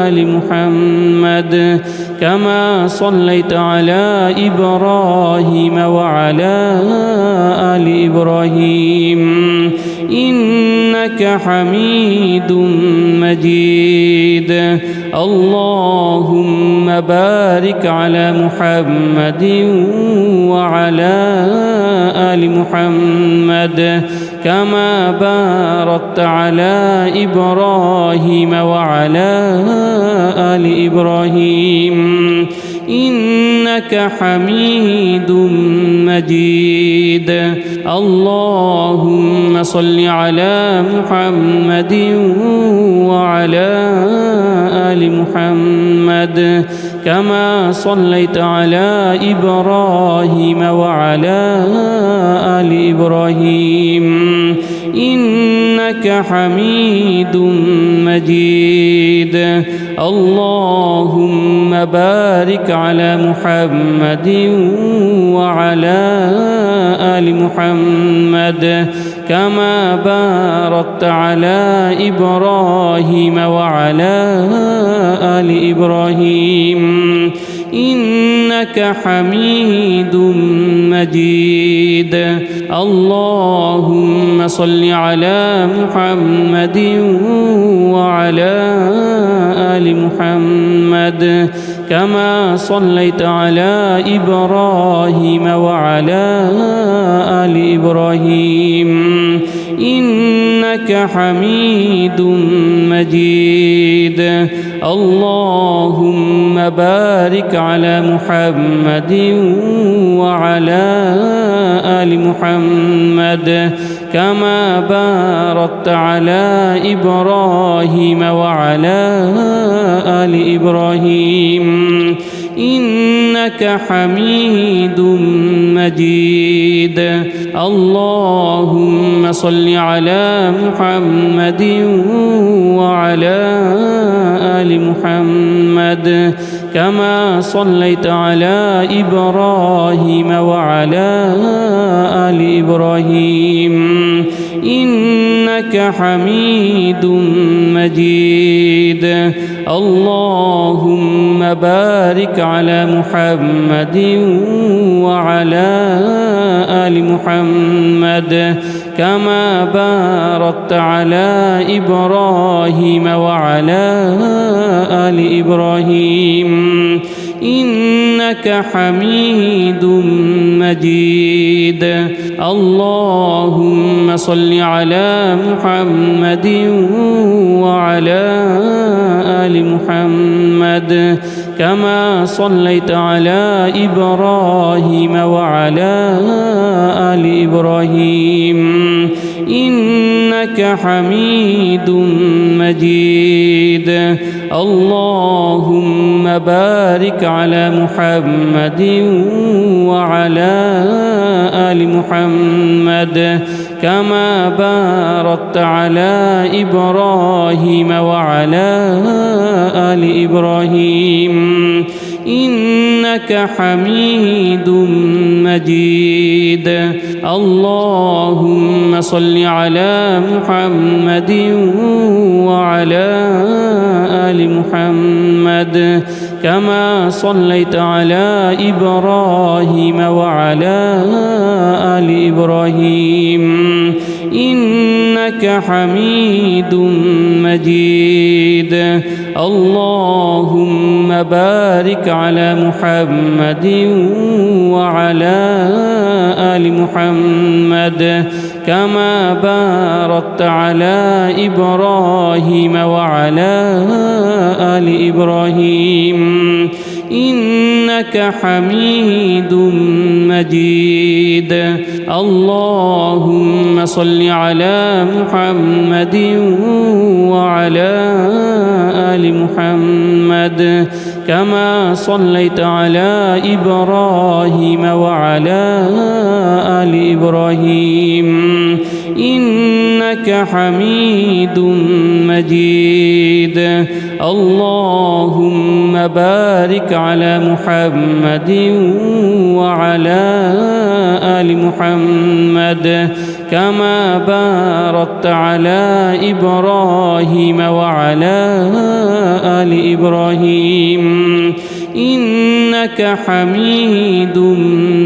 A: آل محمد كما صليت على إبراهيم وعلى آل إبراهيم إنك حميد مجيد. اللهم بارك على محمد وعلى آل محمد كما باركت على إبراهيم وعلى آل إبراهيم إنك حميد مجيد. اللهم صل على محمد وعلى آل محمد كما صليت على إبراهيم وعلى آل إبراهيم إنك حميد مجيد. اللهم بارك على محمد وعلى آل محمد كما باركت على إبراهيم وعلى آل إبراهيم إنك حميد مجيد. اللهم صل على محمد وعلى آل محمد كما صليت على إبراهيم وعلى آل إبراهيم إنك حميد مجيد. اللهم بارك على محمد وعلى آل محمد كما باركت على إبراهيم وعلى آل إبراهيم إنك حميد مجيد. اللهم صل على محمد وعلى آل محمد كما صليت على إبراهيم وعلى آل إبراهيم إنك حميد مجيد. اللهم بارك على محمد وعلى آل محمد كما باركت على إبراهيم وعلى آل إبراهيم إنك حميد مجيد. اللهم صل على محمد وعلى آل محمد كما صليت على إبراهيم وعلى آل إبراهيم إنك حميد مجيد. اللهم بارك على محمد وعلى آل محمد كما باركت على إبراهيم وعلى آل إبراهيم إنك حميد مجيد. اللهم صل على محمد وعلى آل محمد كما صليت على إبراهيم وعلى آل إبراهيم إنك حميد مجيد. اللهم بارك على محمد وعلى آل محمد كما باركت على إبراهيم وعلى آل إبراهيم إنك حميد مجيد اللهم صل على محمد وعلى آل محمد كما صليت على إبراهيم وعلى آل إبراهيم إنك حميد مجيد اللهم بارك على محمد وعلى آل محمد كما باركت على إبراهيم وعلى آل إبراهيم إنك حميد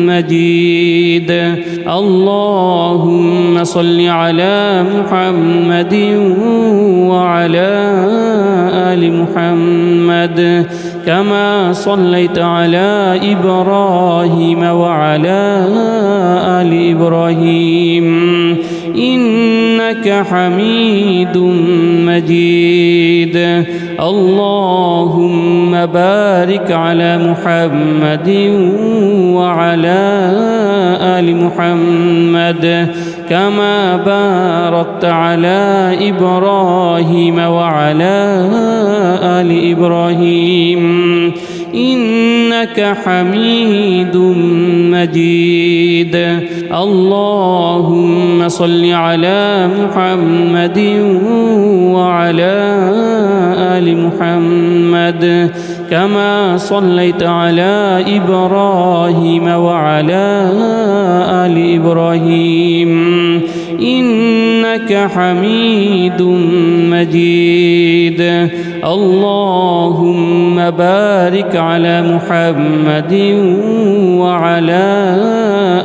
A: مجيد اللهم صل على محمد وعلى آل محمد كما صليت على إبراهيم وعلى آل إبراهيم إنك حميد مجيد اللهم بارك على محمد وعلى آل محمد كما باركت على إبراهيم وعلى آل إبراهيم إنك حميد مجيد اللهم صل على محمد وعلى آل محمد كما صليت على إبراهيم وعلى آل إبراهيم إنك حميد مجيد اللهم بارك على محمد وعلى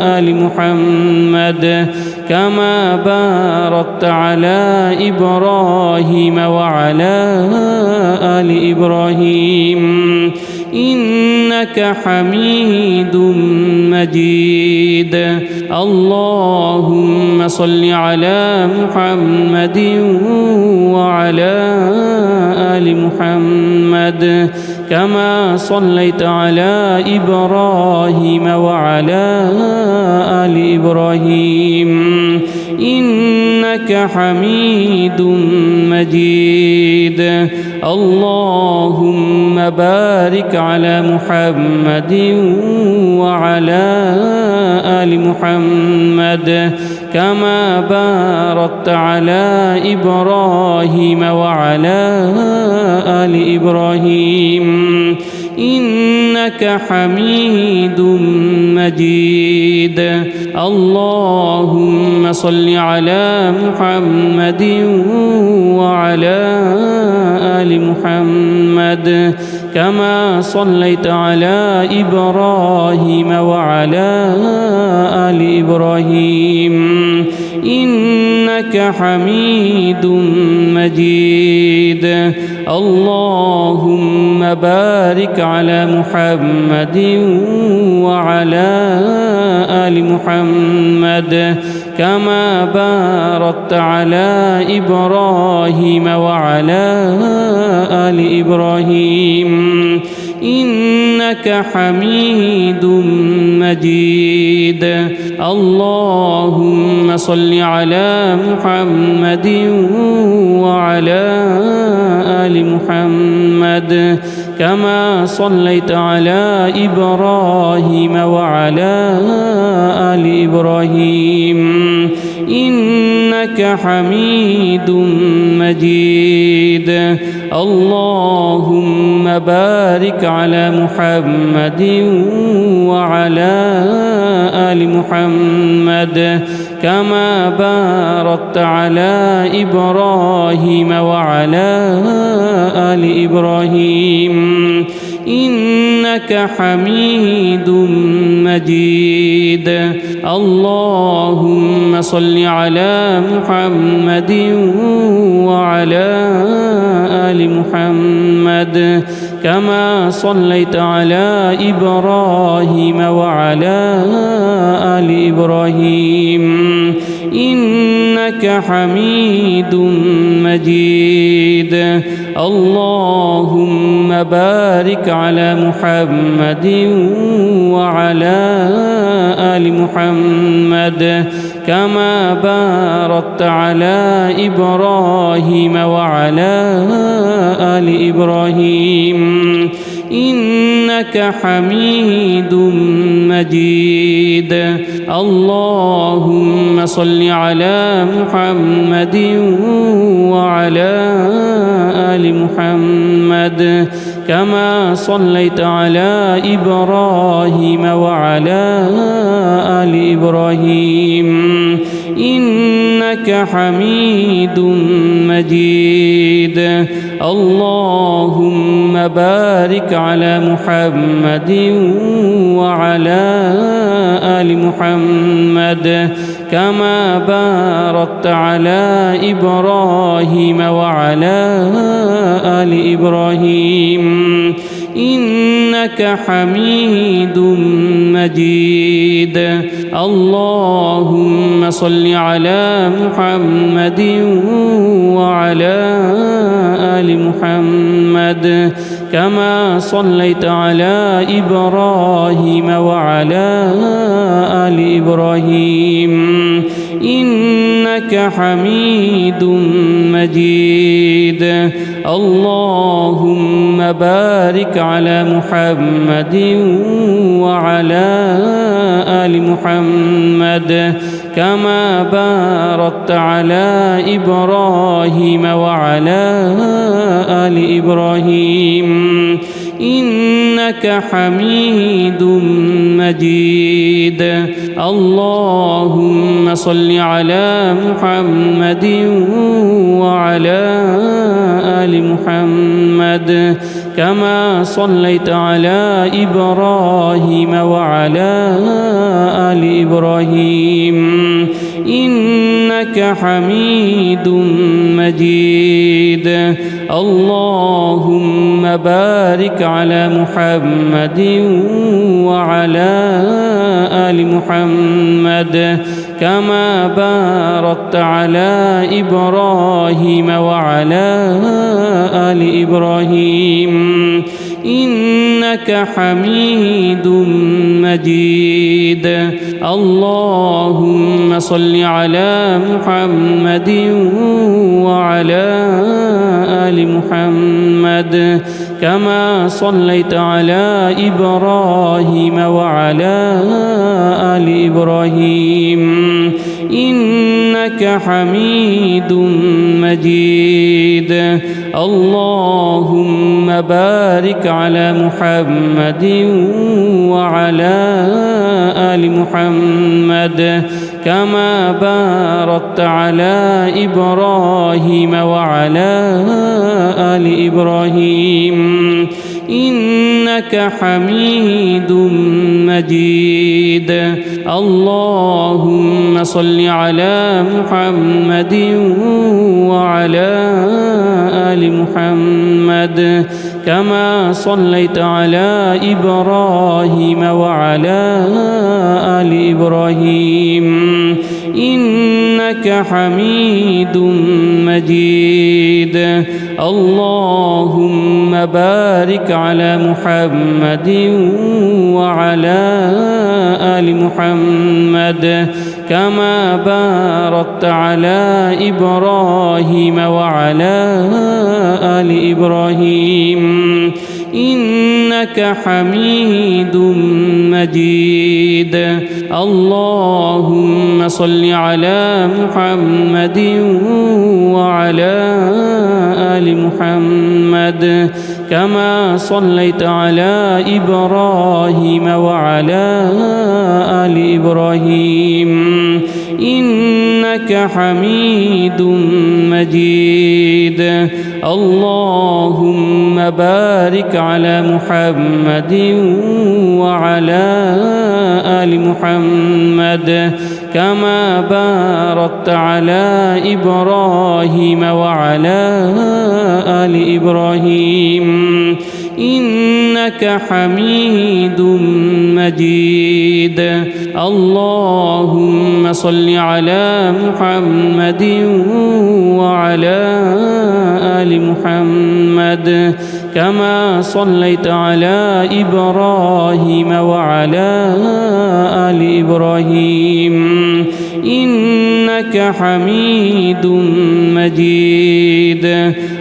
A: آل محمد كما باركت على إبراهيم وعلى آل إبراهيم إنك حميد مجيد اللهم صل على محمد وعلى آل محمد كما صليت على إبراهيم وعلى آل إبراهيم إنك حميد مجيد اللهم بارك على محمد وعلى آل محمد كما باركت على إبراهيم وعلى آل إبراهيم إنك حميد مجيد اللهم صل على محمد وعلى آل محمد كما صليت على إبراهيم وعلى آل إبراهيم إنك حميد مجيد اللهم بارك على محمد وعلى آل محمد كما باركت على إبراهيم وعلى آل إبراهيم إنك حميد مجيد اللهم صل على محمد وعلى آل محمد كما صليت على إبراهيم وعلى آل إبراهيم إنك حميد مجيد اللهم بارك على محمد وعلى آل محمد كما باركت على إبراهيم وعلى آل إبراهيم إنك حميد مجيد. اللهم صل على محمد وعلى آل محمد كما صليت على إبراهيم وعلى آل إبراهيم إنك حميد مجيد. اللهم بارك على محمد وعلى آل محمد كما باركت على إبراهيم وعلى آل إبراهيم إنك حميد مجيد. اللهم صل على محمد وعلى آل محمد كما صليت على إبراهيم وعلى آل إبراهيم إنك حميد مجيد. اللهم بارك على محمد وعلى آل محمد كما باركت على إبراهيم وعلى آل إبراهيم إنك حميد مجيد. اللهم صل على محمد وعلى آل محمد كما صليت على إبراهيم وعلى آل إبراهيم إنك حميد مجيد. اللهم بارك على محمد وعلى آل محمد كما باركت على إبراهيم وعلى آل إبراهيم إنك حميد مجيد. اللهم صل على محمد وعلى آل محمد كما صليت على إبراهيم وعلى آل إبراهيم إنك حميد مجيد. اللهم بارك على محمد وعلى آل محمد كما باركت على إبراهيم وعلى آل إبراهيم إنك حميد مجيد. اللهم صل على محمد وعلى آل محمد كما صليت على إبراهيم وعلى آل إبراهيم إنك حميد مجيد. اللهم بارك على محمد وعلى آل محمد كما باركت على إبراهيم وعلى آل إبراهيم إنك حميد مجيد. اللهم صل على محمد وعلى آل محمد كما صليت على إبراهيم وعلى آل إبراهيم إنك حميد مجيد. اللهم بارك على محمد وعلى آل محمد كما باركت على إبراهيم وعلى آل إبراهيم إنك حميد مجيد. اللهم صل على محمد وعلى آل محمد كما صليت على إبراهيم وعلى آل إبراهيم إنك حميد مجيد. اللهم بارك على محمد وعلى آل محمد كما باركت على إبراهيم وعلى آل إبراهيم إنك حميد مجيد. اللهم صل على محمد وعلى آل محمد كما صليت على إبراهيم وعلى آل إبراهيم إنك حميد مجيد.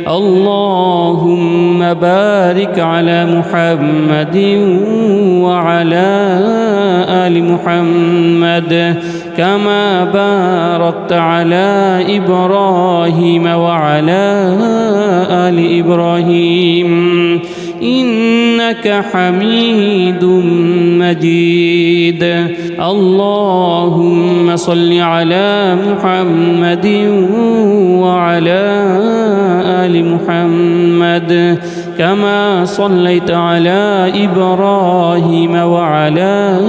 A: اللهم بارك على محمد وعلى آل محمد كما باركت على إبراهيم وعلى آل إبراهيم إنك حميد مجيد. اللهم صل على محمد وعلى آل محمد كما صليت على إبراهيم وعلى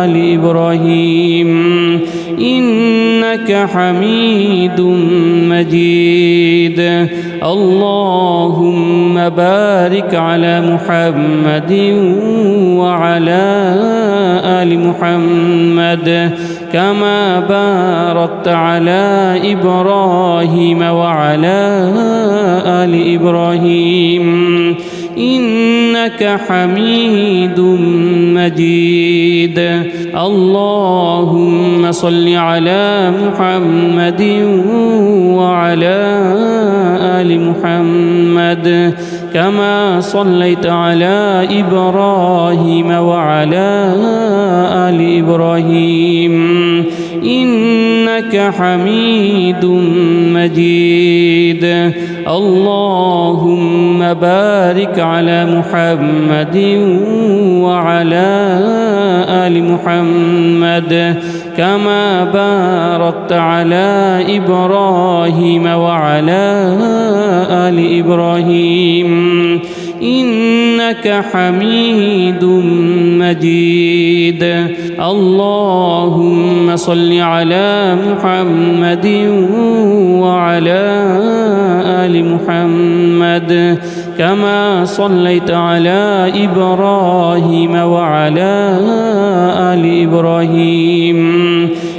A: آل إبراهيم إنك حميد مجيد. اللهم بارك على محمد وعلى آل محمد كما باركت على إبراهيم وعلى آل إبراهيم إنك حميد مجيد. اللهم صل على محمد وعلى آل محمد كما صليت على إبراهيم وعلى آل إبراهيم إنك حميد مجيد. اللهم بارك على محمد وعلى آل محمد كما باركت على إبراهيم وعلى آل إبراهيم إنك حميد مجيد. اللهم صل على محمد وعلى آل محمد كما صليت على إبراهيم وعلى آل إبراهيم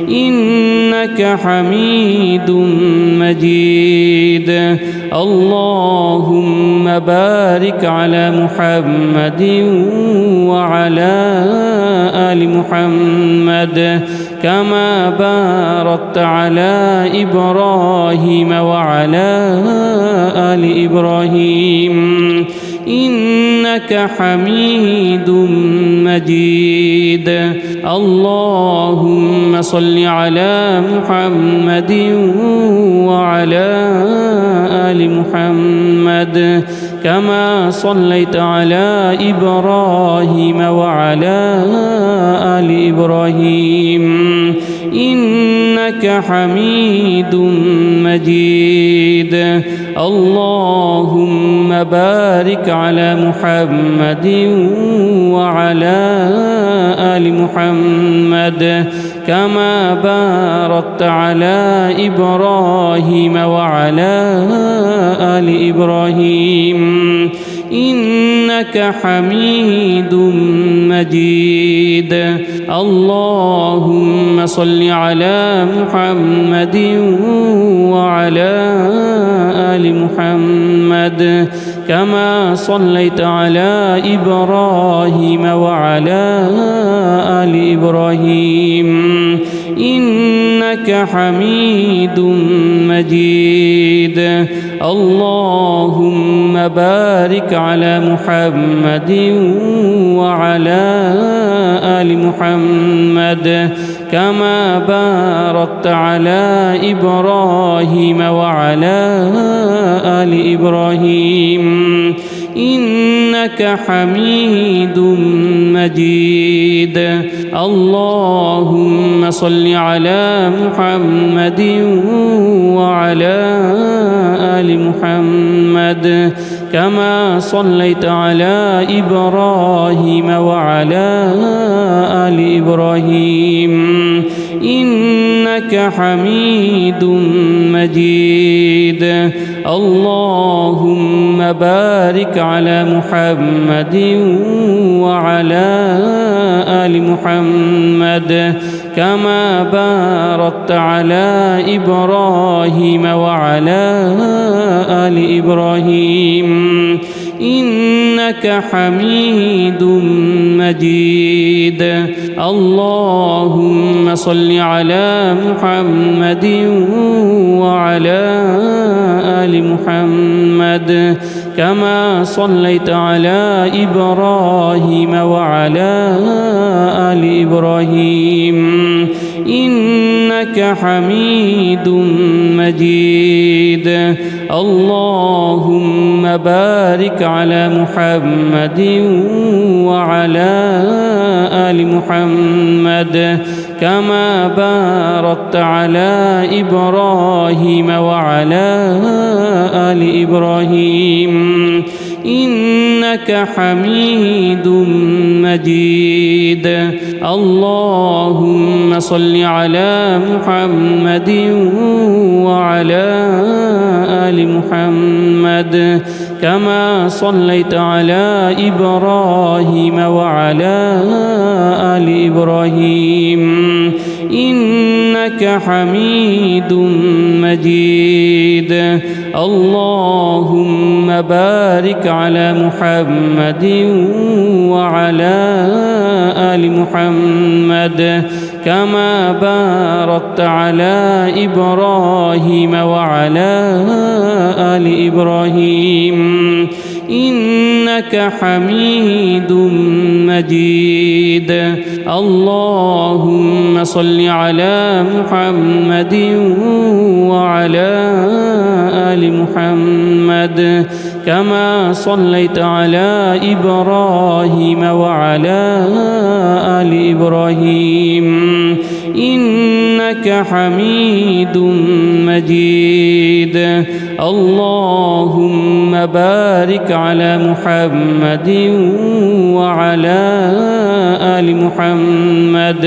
A: إنك حميد مجيد. اللهم بارك على محمد وعلى آل محمد كما باركت على إبراهيم وعلى آل إبراهيم إنك حميد مجيد. اللهم صل على محمد وعلى آل محمد كما صليت على إبراهيم وعلى آل إبراهيم إنك حميد مجيد. اللهم بارك على محمد وعلى آل محمد كما باركت على إبراهيم وعلى آل إبراهيم إنك حميد مجيد. اللهم صل على محمد وعلى آل محمد كما صليت على إبراهيم وعلى آل إبراهيم إنك حميد مجيد. اللهم بارك على محمد وعلى آل محمد كما باركت على إبراهيم وعلى آل إبراهيم إنك حميد مجيد. اللهم صل على محمد وعلى آل محمد كما صليت على إبراهيم وعلى آل إبراهيم إنك حميد مجيد. اللهم بارك على محمد وعلى آل محمد كما باركت على إبراهيم وعلى آل إبراهيم إنك حميد مجيد. اللهم صل على محمد وعلى آل محمد كما صليت على إبراهيم وعلى آل إبراهيم إنك حميد مجيد. اللهم بارك على محمد وعلى آل محمد كما باركت على إبراهيم وعلى آل إبراهيم إنك حميد مجيد. اللهم صل على محمد وعلى آل محمد كما صليت على إبراهيم وعلى آل إبراهيم إنك حميد مجيد. اللهم بارك على محمد وعلى آل محمد كما باركت على إبراهيم وعلى آل إبراهيم إنك حميد مجيد. اللهم صل على محمد وعلى آل محمد كما صليت على إبراهيم وعلى آل إبراهيم إنك حميد مجيد. اللهم بارك على محمد وعلى آل محمد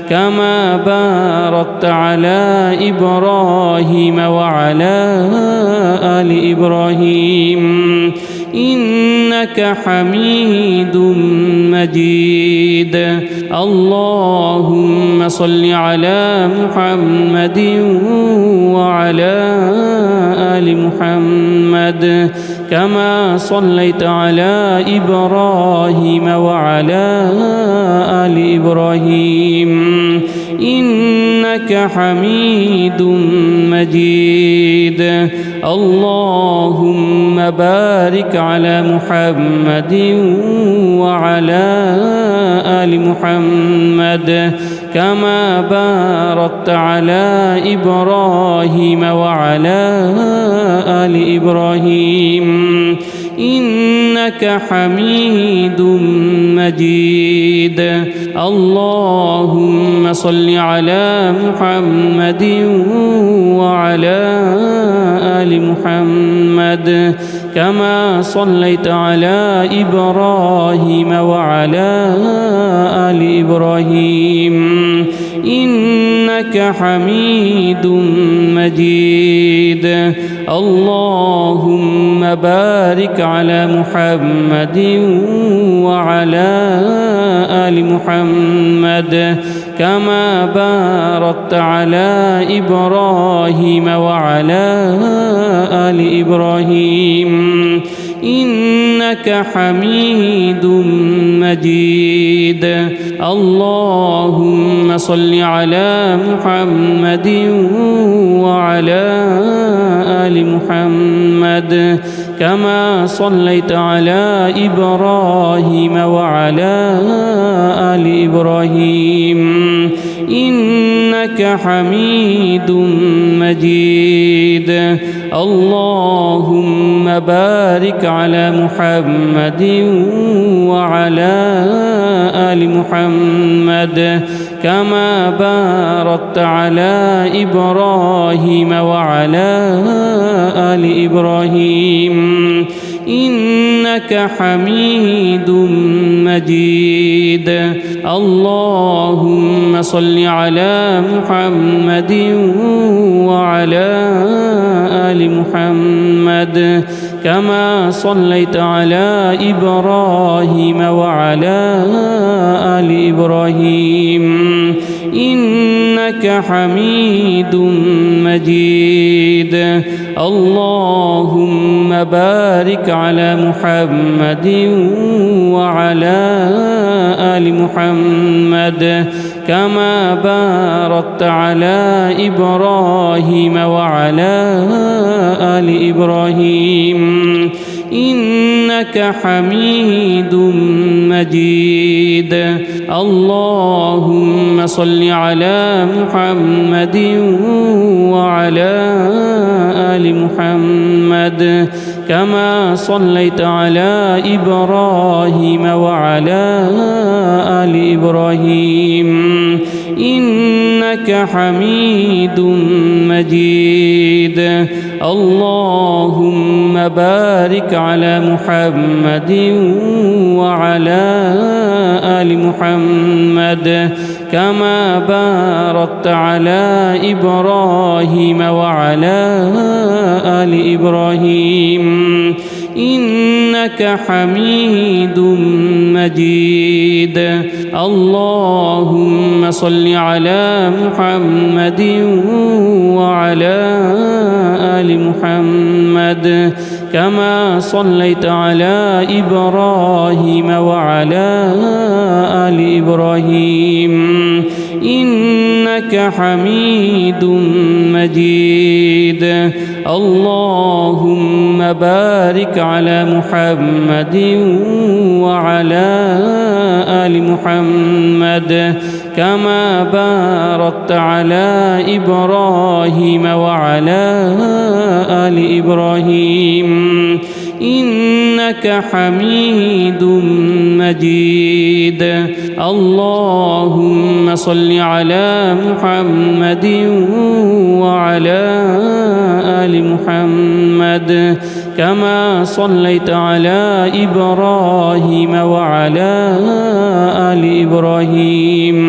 A: كما باركت على إبراهيم وعلى آل إبراهيم إنك حميد مجيد. اللهم صل على محمد وعلى آل محمد كما صليت على إبراهيم وعلى آل إبراهيم إنك حميد مجيد. اللهم بارك على محمد وعلى آل محمد كما باركت على إبراهيم وعلى آل إبراهيم إنك حميد مجيد. اللهم صل على محمد وعلى آل محمد كما صليت على إبراهيم وعلى آل إبراهيم إنك حميد مجيد. اللهم بارك على محمد وعلى آل محمد كما باركت على إبراهيم وعلى آل إبراهيم إنك حميد مجيد. اللهم صل على محمد وعلى آل محمد كما صليت على إبراهيم وعلى آل إبراهيم إنك إنك حميد مجيد. اللهم بارك على محمد وعلى آل محمد كما باركت على إبراهيم وعلى آل إبراهيم إنك حميد مجيد. اللهم صل على محمد وعلى آل محمد كما صليت على إبراهيم وعلى آل إبراهيم إنك حميد مجيد. اللهم بارك على محمد وعلى آل محمد كما باركت على إبراهيم وعلى آل إبراهيم إنك حميد مجيد. اللهم صل على محمد وعلى آل محمد كما صليت على إبراهيم وعلى آل إبراهيم إنك حميد مجيد. اللهم بارك على محمد وعلى آل محمد كما باركت على إبراهيم وعلى آل إبراهيم إنك حميد مجيد. اللهم صل على محمد وعلى آل محمد كما صليت على إبراهيم وعلى آل إبراهيم إنك حميد مجيد. اللهم بارك على محمد وعلى آل محمد كما باركت على إبراهيم وعلى آل إبراهيم إنك حميد مجيد. اللهم صل على محمد وعلى آل محمد كما صليت على إبراهيم وعلى آل إبراهيم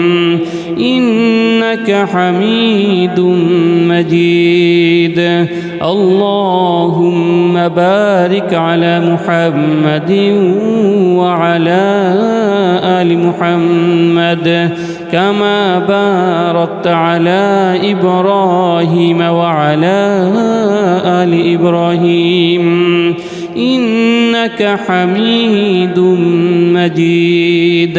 A: إنك حميد مجيد. اللهم بارك على محمد وعلى آل محمد كما باركت على إبراهيم وعلى آل إبراهيم إنك حميد مجيد.